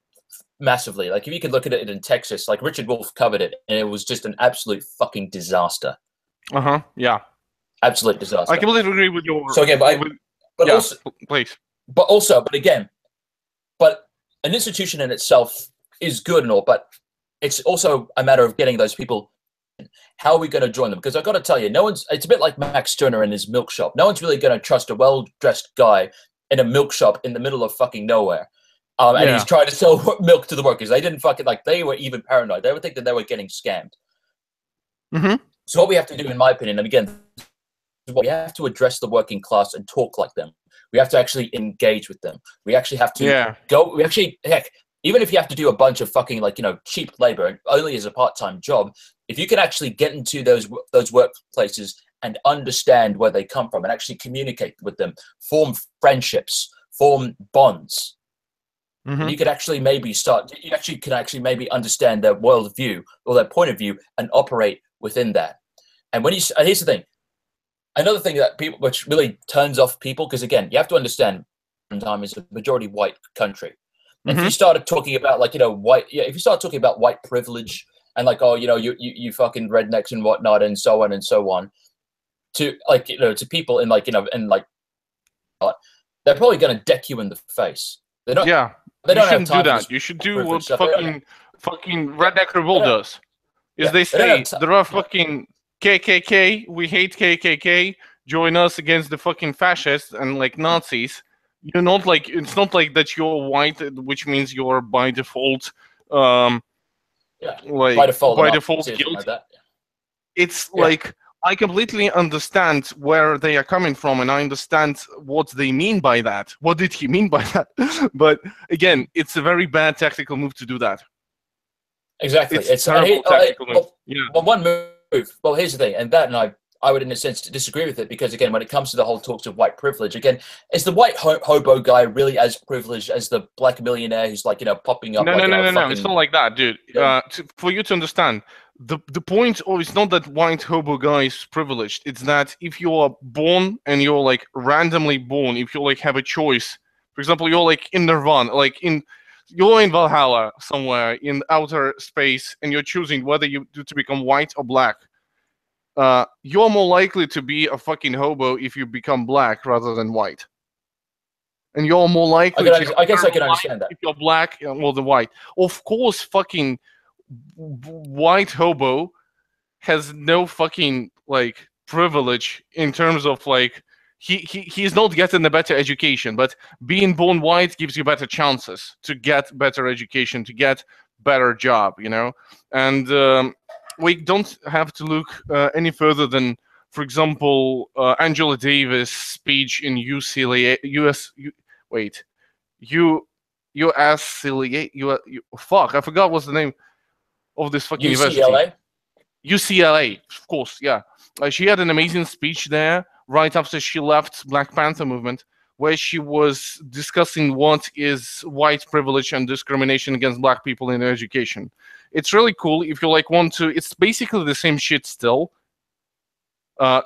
massively. Like, if you could look at it in Texas, like Richard Wolff covered it, and it was just an absolute fucking disaster. Yeah. Absolute disaster. I completely agree with your. So again, but an institution in itself is good and all, but it's also a matter of getting those people How are we going to join them? Because I've got to tell you, it's a bit like Max Turner in his milk shop. No one's really going to trust a well-dressed guy in a milk shop in the middle of fucking nowhere. And he's trying to sell milk to the workers. They didn't fucking, they were even paranoid. They would think that they were getting scammed. So what we have to do, in my opinion, and again, we have to address the working class and talk like them. We have to actually engage with them. We actually have to heck, even if you have to do a bunch of fucking, cheap labor, only as a part-time job, if you can actually get into those workplaces and understand where they come from and actually communicate with them, form friendships, form bonds, you could actually maybe maybe understand their worldview or their point of view and operate within that. And here's the thing. Another thing which really turns off people, because again, you have to understand, time is a majority white country. And if you started talking about if you start talking about white privilege and you fucking rednecks and whatnot and so on to to people in they're probably going to deck you in the face. They're not. Yeah. They don't shouldn't do that. You should do what fucking Redneck Revolt does. They say there are fucking KKK. We hate KKK. Join us against the fucking fascists and Nazis. You're not it's not like that you're white, which means you're by default by default guilty. It's I completely understand where they are coming from, and I understand what they mean by that. What did he mean by that? But again, it's a very bad tactical move to do that. Exactly. It's terrible tactical move. Well, one move. Well, here's the thing, and I would, in a sense, disagree with it, because again, when it comes to the whole talks of white privilege, again, is the white hobo guy really as privileged as the black millionaire who's popping up? No. It's not like that, dude. For you to understand, the point it's not that white hobo guy is privileged. It's that if you are born and you're randomly born, if you have a choice, for example, you're in Nirvana, you're in Valhalla somewhere in outer space, and you're choosing whether you do to become white or black. You're more likely to be a fucking hobo if you become black rather than white. And you're more likely I guess I can understand that. If you're black more than white. Of course, fucking white hobo has no fucking privilege in terms of he's not getting a better education, but being born white gives you better chances to get better education, to get better job, and we don't have to look any further than, for example, Angela Davis' speech in UCLA. Fuck, I forgot what's the name of this fucking university. UCLA, of course, yeah. She had an amazing speech there right after she left Black Panther movement, where she was discussing what is white privilege and discrimination against black people in education. It's really cool if you want to. It's basically the same shit still.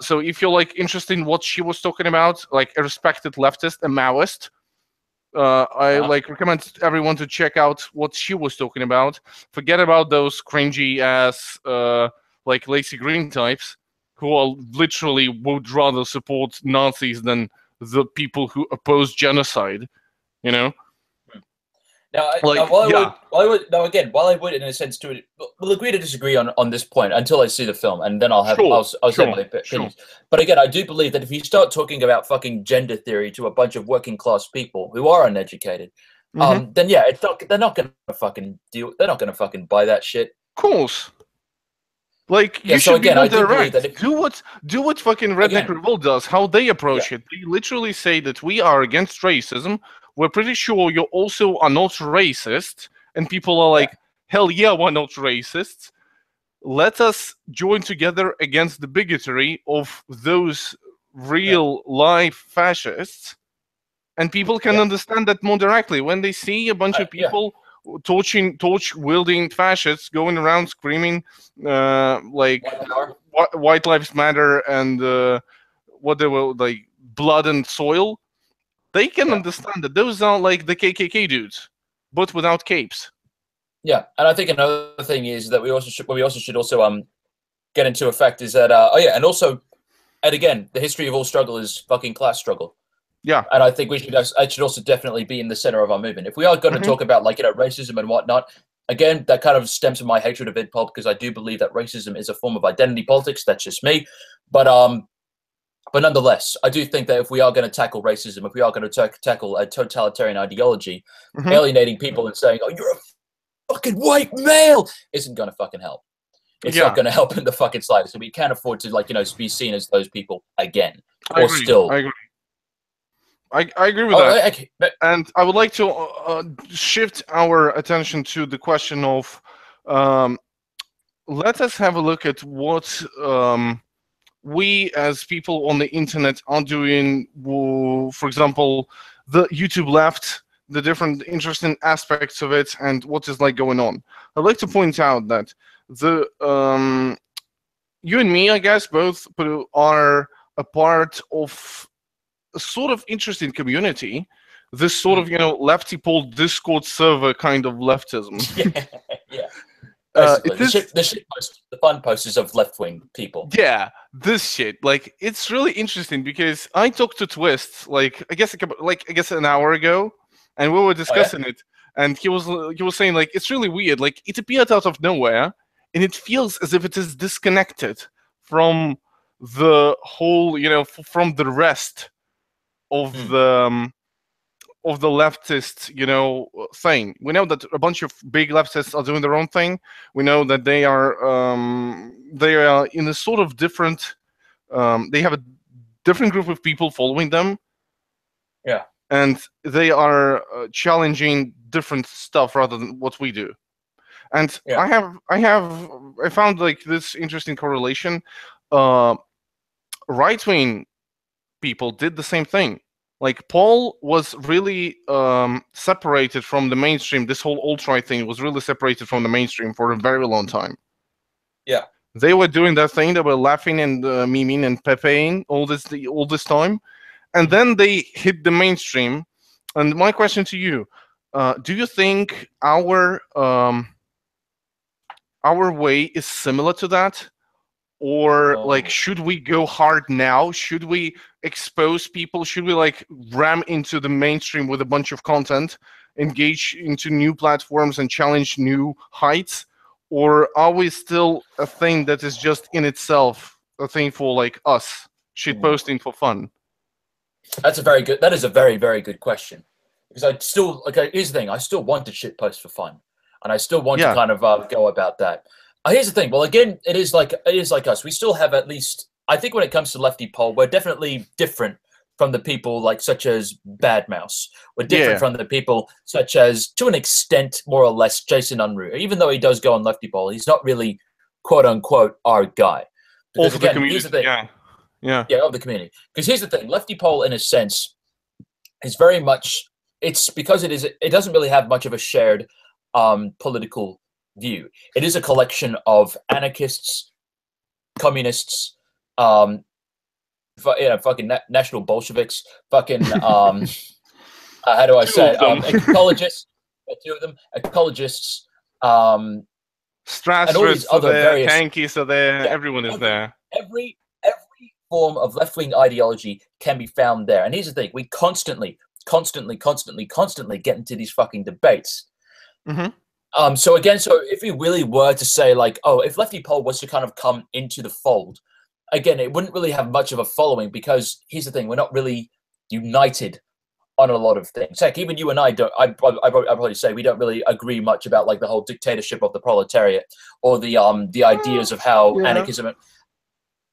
So if you're interested in what she was talking about, a respected leftist, a Maoist, I recommend everyone to check out what she was talking about. Forget about those cringy ass Lacey Green types who are literally would rather support Nazis than the people who oppose genocide. Now, while I would, in a sense, we'll agree to disagree on this point until I see the film, and then I'll say my opinions. But again, I do believe that if you start talking about fucking gender theory to a bunch of working class people who are uneducated, then they're not gonna fucking They're not gonna fucking buy that shit. Of course. You should be direct. Do what fucking Redneck Revolt does, how they approach it. They literally say that we are against racism. We're pretty sure you also are not racist. And people are hell yeah, we're not racists. Let us join together against the bigotry of those real life fascists. And people can understand that more directly. When they see a bunch of people torch-wielding fascists going around screaming White Lives Matter and what they were blood and soil, they can understand that those are the KKK dudes, but without capes. Yeah, and I think another thing is that we also should get into effect is that and again, the history of all struggle is fucking class struggle. Yeah, and I think it should also definitely be in the center of our movement. If we are going to talk about racism and whatnot, Again, that kind of stems from my hatred of id pol, because I do believe that racism is a form of identity politics. That's just me. But nonetheless, I do think that if we are going to tackle racism, if we are going to tackle a totalitarian ideology, alienating people and saying, "Oh, you're a fucking white male," isn't going to fucking help. It's not going to help in the fucking slightest. So we can't afford to, like, be seen as those people again. I agree with that. Okay. And I would like to shift our attention to the question of, let us have a look at what we as people on the internet are doing. For example, the YouTube left, the different interesting aspects of it, and what is like going on. I'd like to point out that the you and me, I guess, both are a part of a sort of interesting community. This sort of, leftypol Discord server kind of leftism. Yeah. The fun posters of left-wing people. Yeah, this shit. Like, it's really interesting because I talked to Twist, like, I guess an hour ago, and we were discussing it, and he was saying, like, it's really weird. Like, it appeared out of nowhere, and it feels as if it is disconnected from the whole, from the rest of the leftist, thing. We know that a bunch of big leftists are doing their own thing. We know that they are in a sort of different. They have a different group of people following them. Yeah, and they are challenging different stuff rather than what we do. And I found like this interesting correlation. Right-wing people did the same thing. Like, Paul was really separated from the mainstream. This whole alt-right thing was really separated from the mainstream for a very long time. Yeah. They were doing their thing. They were laughing and memeing and pepeing all this time. And then they hit the mainstream. And my question to you, do you think our way is similar to that? Or like, should we go hard now? Should we expose people? Should we like ram into the mainstream with a bunch of content, engage into new platforms and challenge new heights? Or are we still a thing that is just in itself a thing for like us, shit posting for fun? That is a very, very good question. Because I still, here's the thing, I still want to shit post for fun. And I still want to kind of go about that. Here's the thing. Well, again, it is like us. We still have, at least, I think when it comes to leftypol, we're definitely different from the people like such as Bad Mouse. We're different from the people such as, to an extent, more or less, Jason Unruh. Even though he does go on leftypol, he's not really, quote unquote, our guy. Because again, here's the thing. Yeah, of the community. Because here's the thing. Leftypol, in a sense, is very much, it's because it doesn't really have much of a shared political view. It is a collection of anarchists, communists, fucking national Bolsheviks, fucking how do I say it? Ecologists, two of them, ecologists, Strasser's are there, Tankies are there, everyone is there. Every form of left-wing ideology can be found there. And here's the thing, we constantly get into these fucking debates. So if we really were to say, like, if leftypol was to kind of come into the fold, again, it wouldn't really have much of a following, because here's the thing, we're not really united on a lot of things. Heck, even you and I don't, I'd probably say we don't really agree much about like the whole dictatorship of the proletariat, or the ideas of how anarchism,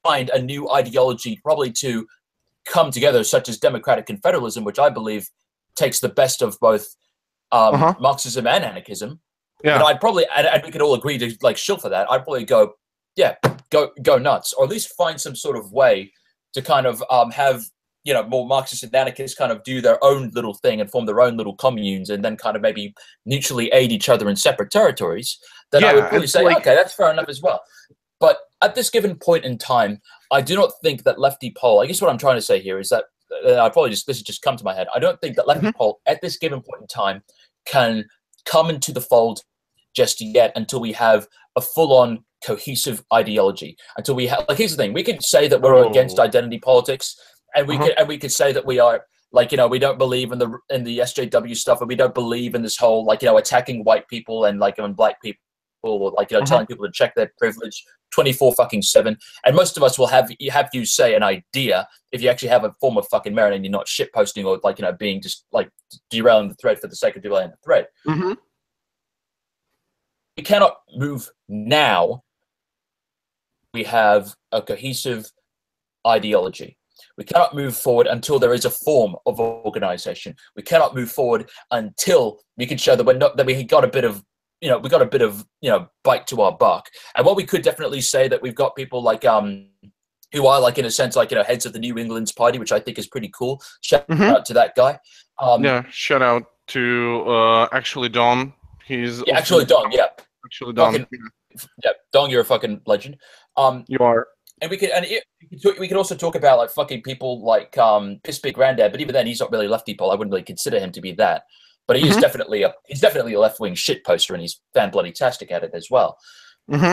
find a new ideology probably to come together, such as democratic confederalism, which I believe takes the best of both Marxism and anarchism. But I'd probably, and we could all agree to like shill for that, I'd probably go nuts, or at least find some sort of way to kind of have, more Marxist and anarchists kind of do their own little thing and form their own little communes, and then kind of maybe mutually aid each other in separate territories. Then I would probably say, okay, that's fair enough as well. But at this given point in time, I do not think that leftypol, I guess what I'm trying to say here is that, this has just come to my head, I don't think that leftypol at this given point in time can come into the fold just yet, until we have a full-on cohesive ideology. Until we have, like, here's the thing, we could say that we're against identity politics, and we could say that we are Like, we don't believe in the SJW stuff, and we don't believe in this whole, like, attacking white people and, like, and black people, or, like, telling people to check their privilege 24/7. And most of us will have you say an idea if you actually have a form of fucking merit and you're not shit posting or, like, being just, like, derailing the thread for the sake of derailing the thread. We cannot move now. We have a cohesive ideology. We cannot move forward until there is a form of organization. We cannot move forward until we can show that we got a bit of, bite to our buck. And what we could definitely say that we've got people like who are, like, in a sense, like, heads of the New England's Party, which I think is pretty cool. Shout out to that guy. Yeah, shout out to actually Don. He's actually Don. Yeah, actually Don. Yeah, Don, you're a fucking legend. You are. And we could also talk about, like, fucking people like Piss Big Granddad, but even then he's not really leftypol. I wouldn't really consider him to be that. But he is definitely a left-wing shit poster, and he's fan bloody tastic at it as well.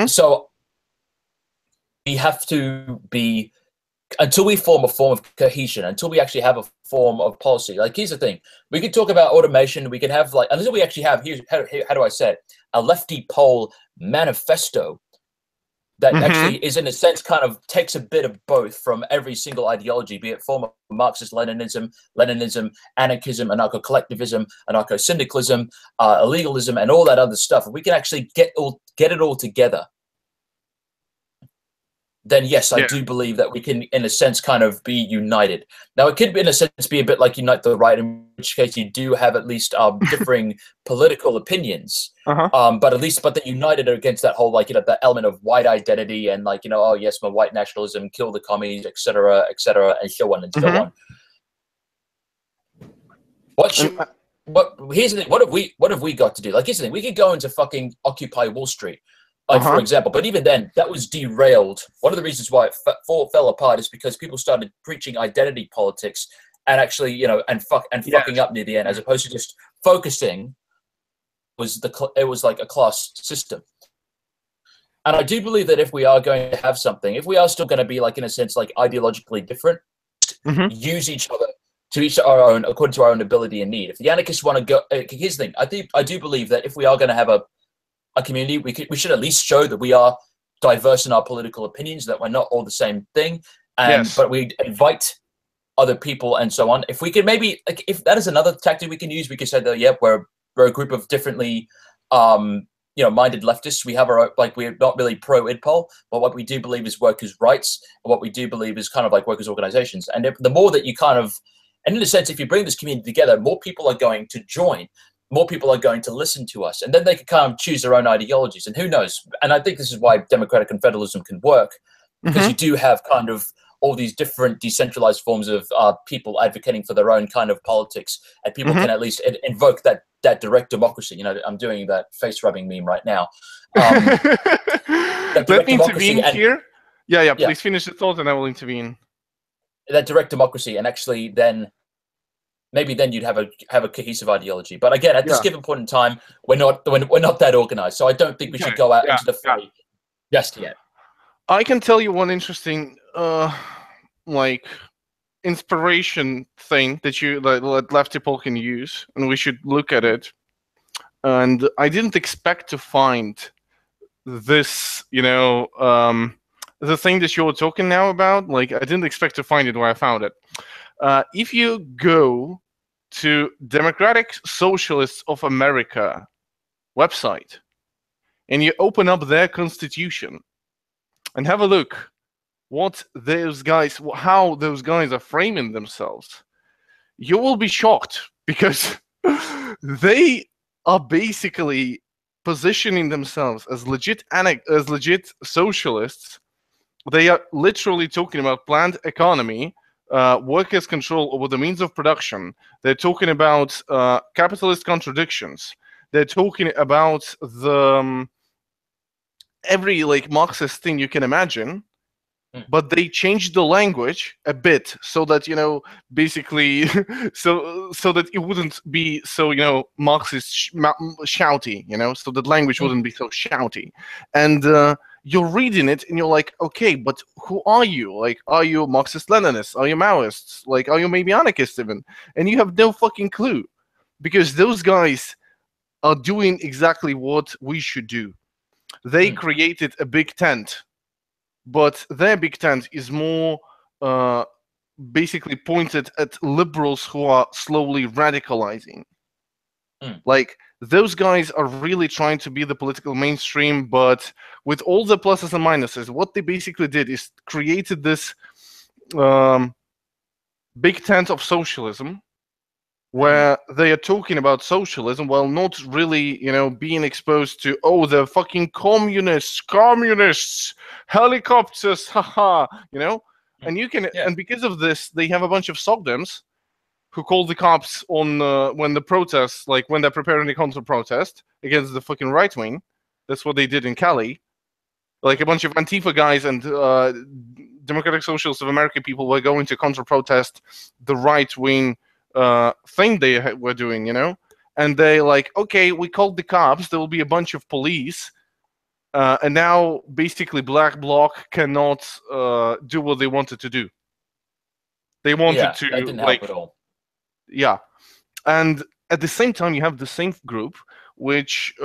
So we have to be, until we form a form of cohesion, until we actually have a form of policy. Like, here's the thing: we could talk about automation. We could have, like, until we actually have, how do I say it? A leftypol manifesto that actually is, in a sense, kind of takes a bit of both from every single ideology, be it form of Marxist-Leninism, anarchism, anarcho-collectivism, anarcho-syndicalism, illegalism, and all that other stuff. If we can actually get it all together, then yes, I do believe that we can, in a sense, kind of be united. Now, it could, in a sense, be a bit like Unite the Right, in which case you do have at least differing political opinions, but then united against that whole, like, that element of white identity and, like, oh yes, my white nationalism, kill the commies, etc., and so on and so on. Here's the thing: what have we got to do? Like, here's the thing: we could go into fucking Occupy Wall Street. Like, for example, but even then, that was derailed. One of the reasons why it fell apart is because people started preaching identity politics and actually, fucking up near the end, as opposed to just focusing. It was like a class system. And I do believe that if we are going to have something, if we are still going to be, like, in a sense, like, ideologically different, use each other to each our own, according to our own ability and need. If the anarchists want to go, here's the thing: I do believe that if we are going to have a community, we should at least show that we are diverse in our political opinions, that we're not all the same thing, but we invite other people and so on. If we could maybe, like, if that is another tactic we can use, we could say that we're a group of differently minded leftists. We have our, like, we're not really pro-idpol, but what we do believe is workers' rights, and what we do believe is kind of like workers' organizations. And the more that you kind of, and in a sense, if you bring this community together, more people are going to join. More people are going to listen to us, and then they can kind of choose their own ideologies. And who knows? And I think this is why democratic confederalism can work, because you do have kind of all these different decentralized forms of people advocating for their own kind of politics, and people can at least invoke that direct democracy. I'm doing that face rubbing meme right now. Let me intervene here. Yeah. Please finish the thought, and I will intervene. That direct democracy, and actually then. Maybe then you'd have a cohesive ideology. But again, at this given point in time, we're not that organized. So I don't think we should go out into the fray just yet. I can tell you one interesting, like, inspiration thing that leftypol can use, and we should look at it. And I didn't expect to find this, the thing that you were talking now about. Like, I didn't expect to find it where I found it. If you go to Democratic Socialists of America website and you open up their constitution and have a look how those guys are framing themselves, you will be shocked, because they are basically positioning themselves as legit socialists. They are literally talking about planned economy, workers' control over the means of production. They're talking about capitalist contradictions. They're talking about every, like, Marxist thing you can imagine, but they changed the language a bit so that, basically, so that it wouldn't be so, Marxist shouty, so that language wouldn't be so shouty. And you're reading it and you're like, okay, but who are you? Like, are you Marxist-Leninists? Are you Maoists? Like, are you maybe anarchists even? And you have no fucking clue, because those guys are doing exactly what we should do. They created a big tent, but their big tent is more basically pointed at liberals who are slowly radicalizing. Like, those guys are really trying to be the political mainstream, but with all the pluses and minuses, what they basically did is created this big tent of socialism, where they are talking about socialism while not really, being exposed to, oh, the fucking communists, helicopters, haha, and you can, and because of this, they have a bunch of SOCDEMs who call the cops on when the protests, like when they're preparing a counter-protest against the fucking right wing. That's what they did in Cali. Like, a bunch of Antifa guys and Democratic Socialists of America people were going to counter-protest the right-wing thing they were doing, and they like, okay, we called the cops, there will be a bunch of police, and now basically Black Bloc cannot do what they wanted to do. They wanted to, that didn't help at all. Yeah, and at the same time, you have the same group which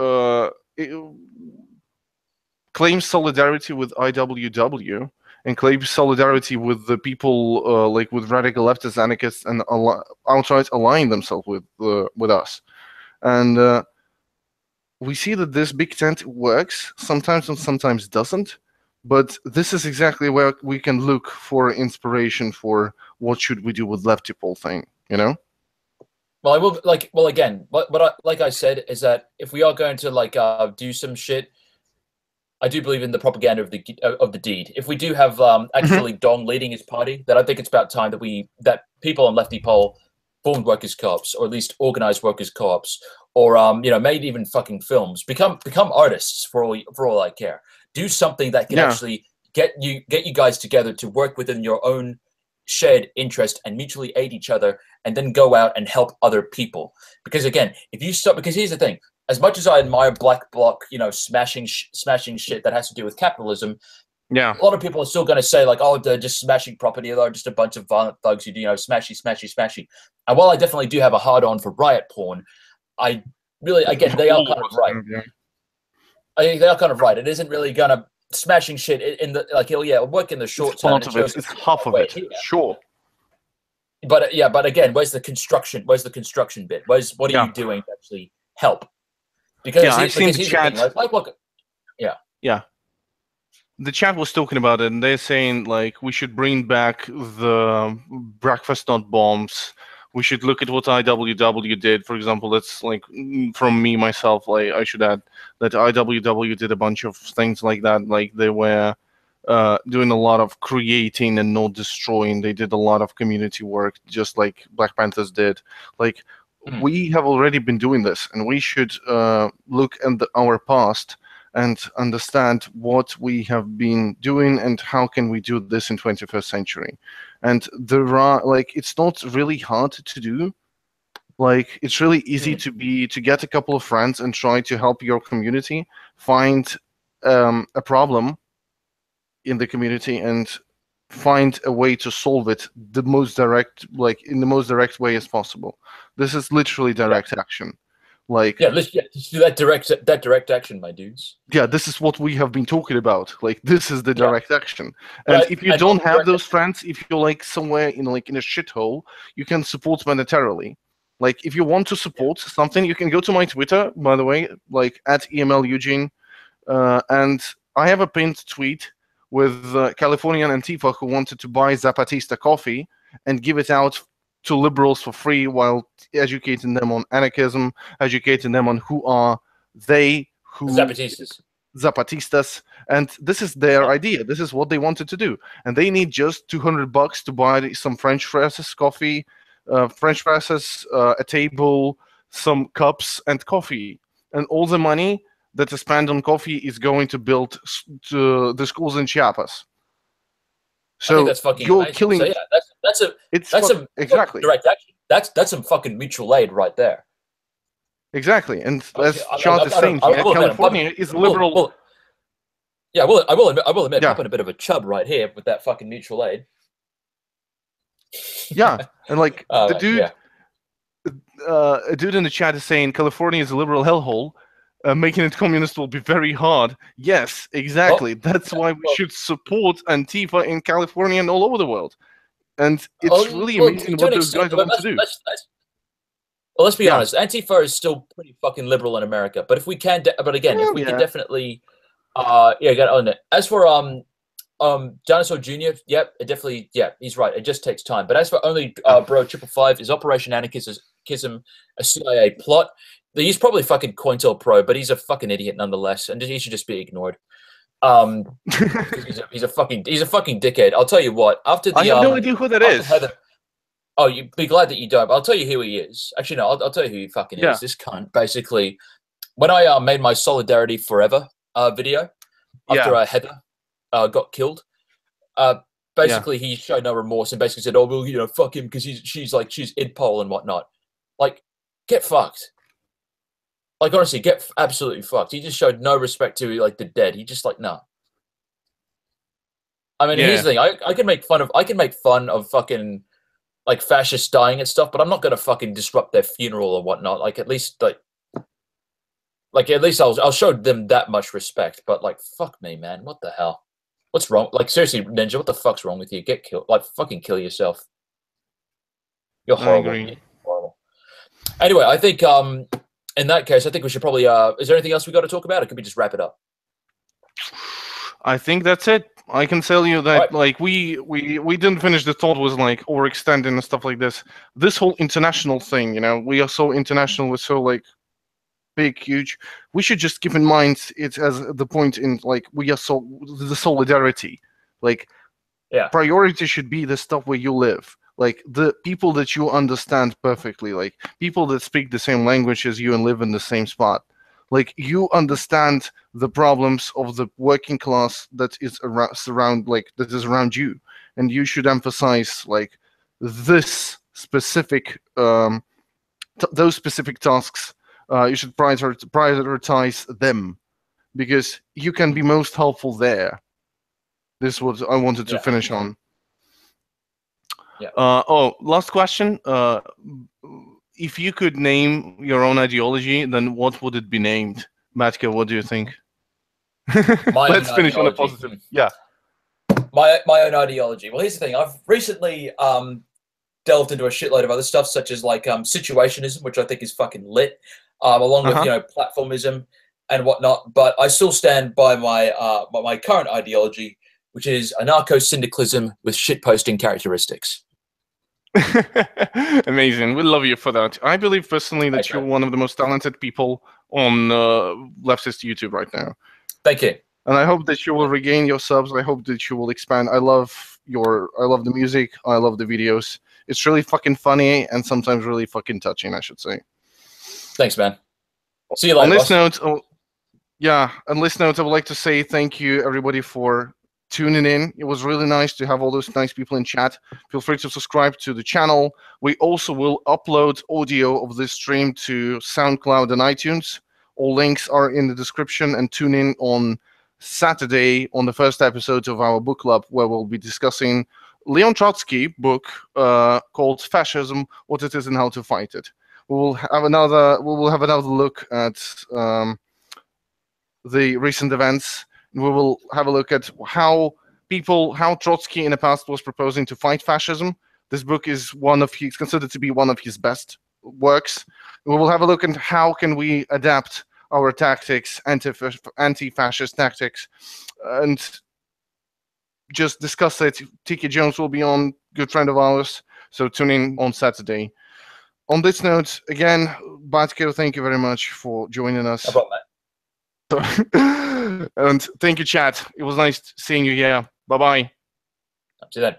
claims solidarity with IWW and claims solidarity with the people, like with radical leftist anarchists, and outright align themselves with us. And we see that this big tent works sometimes and sometimes doesn't. But this is exactly where we can look for inspiration for what should we do with leftypol thing, Well, I will again, like I said, is that if we are going to do some shit, I do believe in the propaganda of the deed. If we do have actually Dong leading his party, then I think it's about time that people on leftypol formed workers' co-ops, or at least organized workers' co-ops, or maybe even fucking films. Become artists for all I care. Do something that can actually get you guys together to work within your own shared interest and mutually aid each other, and then go out and help other people. Because again, because here's the thing: as much as I admire Black Bloc, smashing shit that has to do with capitalism, a lot of people are still going to say, like, oh, they're just smashing property, they're just a bunch of violent thugs who do, smashy. And while I definitely do have a hard-on for riot porn, I really, again, they are kind of right. I think they are kind of right. It isn't really going to smashing shit in the work in the short term. Part of it. It's half of it. Sure. But but again, where's the construction? Where's the construction bit? What are you doing to actually help? Because I've seen the chat. Yeah. The chat was talking about it, and they're saying, like, we should bring back the breakfast not bombs. We should look at what IWW did. For example, that's like, from me, myself, like, I should add that IWW did a bunch of things like that. Like, they were doing a lot of creating and not destroying. They did a lot of community work, just like Black Panthers did. Like, we have already been doing this, and we should look at our past and understand what we have been doing and how can we do this in 21st century. And there are, like, it's not really hard to do. Like, it's really easy to get a couple of friends and try to help your community find a problem in the community and find a way to solve it the most direct, like, in the most direct way as possible. This is literally direct action. Like, let's do that direct action, my dudes. Yeah, this is what we have been talking about. Like, this is the direct action. And if you don't have those friends, if you're like somewhere in a shithole, you can support monetarily. Like, if you want to support something, you can go to my Twitter, by the way, like at emleugene, and I have a pinned tweet with Californian Antifa who wanted to buy Zapatista coffee and give it out to liberals for free, while educating them on anarchism, educating them on who are they, who Zapatistas, and this is their idea. This is what they wanted to do, and they need just $200 to buy some French presses coffee, French presses, a table, some cups, and coffee, and all the money that is spent on coffee is going to build the schools in Chiapas. So I think that's fucking you're amazing. killing. So that's some exactly direct action. That's some fucking mutual aid right there. Exactly, and as Charles is saying here, California is liberal. Yeah, I will admit, Yeah. popping a bit of a chub right here with that fucking mutual aid. Yeah, and like the dude, yeah. a dude in the chat is saying California is a liberal hellhole. Making it communist will be very hard. Yes, exactly. That's why we should support Antifa in California and all over the world. And it's really amazing what those guys want to do. Well, let's be honest. Antifa is still pretty fucking liberal in America. But if we can, but again, if we can definitely, get on it. As for Dinosaur Jr., yep, it definitely, he's right. It just takes time. But as for only Bro 555 is Operation Anarchism a CIA plot? He's probably fucking COINTELPRO, but he's a fucking idiot nonetheless, and he should just be ignored. He's a fucking dickhead. I'll tell you what. After the I have no idea who that is. Oh, you'd be glad that you don't. But I'll tell you who he is. Actually, no, I'll tell you who he fucking is. This cunt. Basically, when I made my Solidarity Forever video after Heather got killed, basically he showed no remorse and basically said, "Oh, well, fuck him because she's idpol and whatnot." Like, get fucked. Like, honestly, get absolutely fucked. He just showed no respect to the dead. He just no. I mean, here's the thing. I can make fun of fucking fascists dying and stuff, but I'm not gonna fucking disrupt their funeral or whatnot. At least I'll show them that much respect. But fuck me, man. What the hell? What's wrong? Seriously, Ninja, what the fuck's wrong with you? Get killed. Fucking kill yourself. You're horrible. You're horrible. Anyway, I think in that case, I think we should probably. Is there anything else we got to talk about, or could we just wrap it up? I think that's it. I can tell you that we didn't finish the thought was overextending and stuff like this. This whole international thing, we are so international, we're so big, huge. We should just keep in mind it as the point in we are so the solidarity. Priority should be the stuff where you live. The people that you understand perfectly, people that speak the same language as you and live in the same spot. You understand the problems of the working class that is around you, and you should emphasize this specific those specific tasks. You should prioritize them because you can be most helpful there. This is what I wanted to finish on. Last question. If you could name your own ideology, then what would it be named? Matka, what do you think? Let's finish on a positive. Yeah. My own ideology. Well, here's the thing. I've recently delved into a shitload of other stuff, such as situationism, which I think is fucking lit, along with platformism and whatnot. But I still stand by my current ideology, which is anarcho-syndicalism with shitposting characteristics. Amazing. We love you for that. I believe personally that you're one of the most talented people on leftist YouTube right now. Thank you. And I hope that you will regain your subs. I hope that you will expand. I love the music. I love the videos. It's really fucking funny and sometimes really fucking touching, I should say. Thanks, man. See you later. On this note, on this note, I would like to say thank you everybody for tuning in. It was really nice to have all those nice people in chat. Feel free to subscribe to the channel. We also will upload audio of this stream to SoundCloud and iTunes. All links are in the description, and tune in on Saturday on the first episode of our book club, where we'll be discussing Leon Trotsky book called Fascism: What It Is and How to Fight It. We will have another look at the recent events. We will have a look at how Trotsky in the past was proposing to fight fascism. This book is considered to be one of his best works. We will have a look at how can we adapt our tactics, anti-fascist tactics, and just discuss it. Tiki Jones will be on, good friend of ours, so tune in on Saturday. On this note, again, Batko, thank you very much for joining us. No problem, mate. And thank you, chat. It was nice seeing you here. Bye-bye. See you then.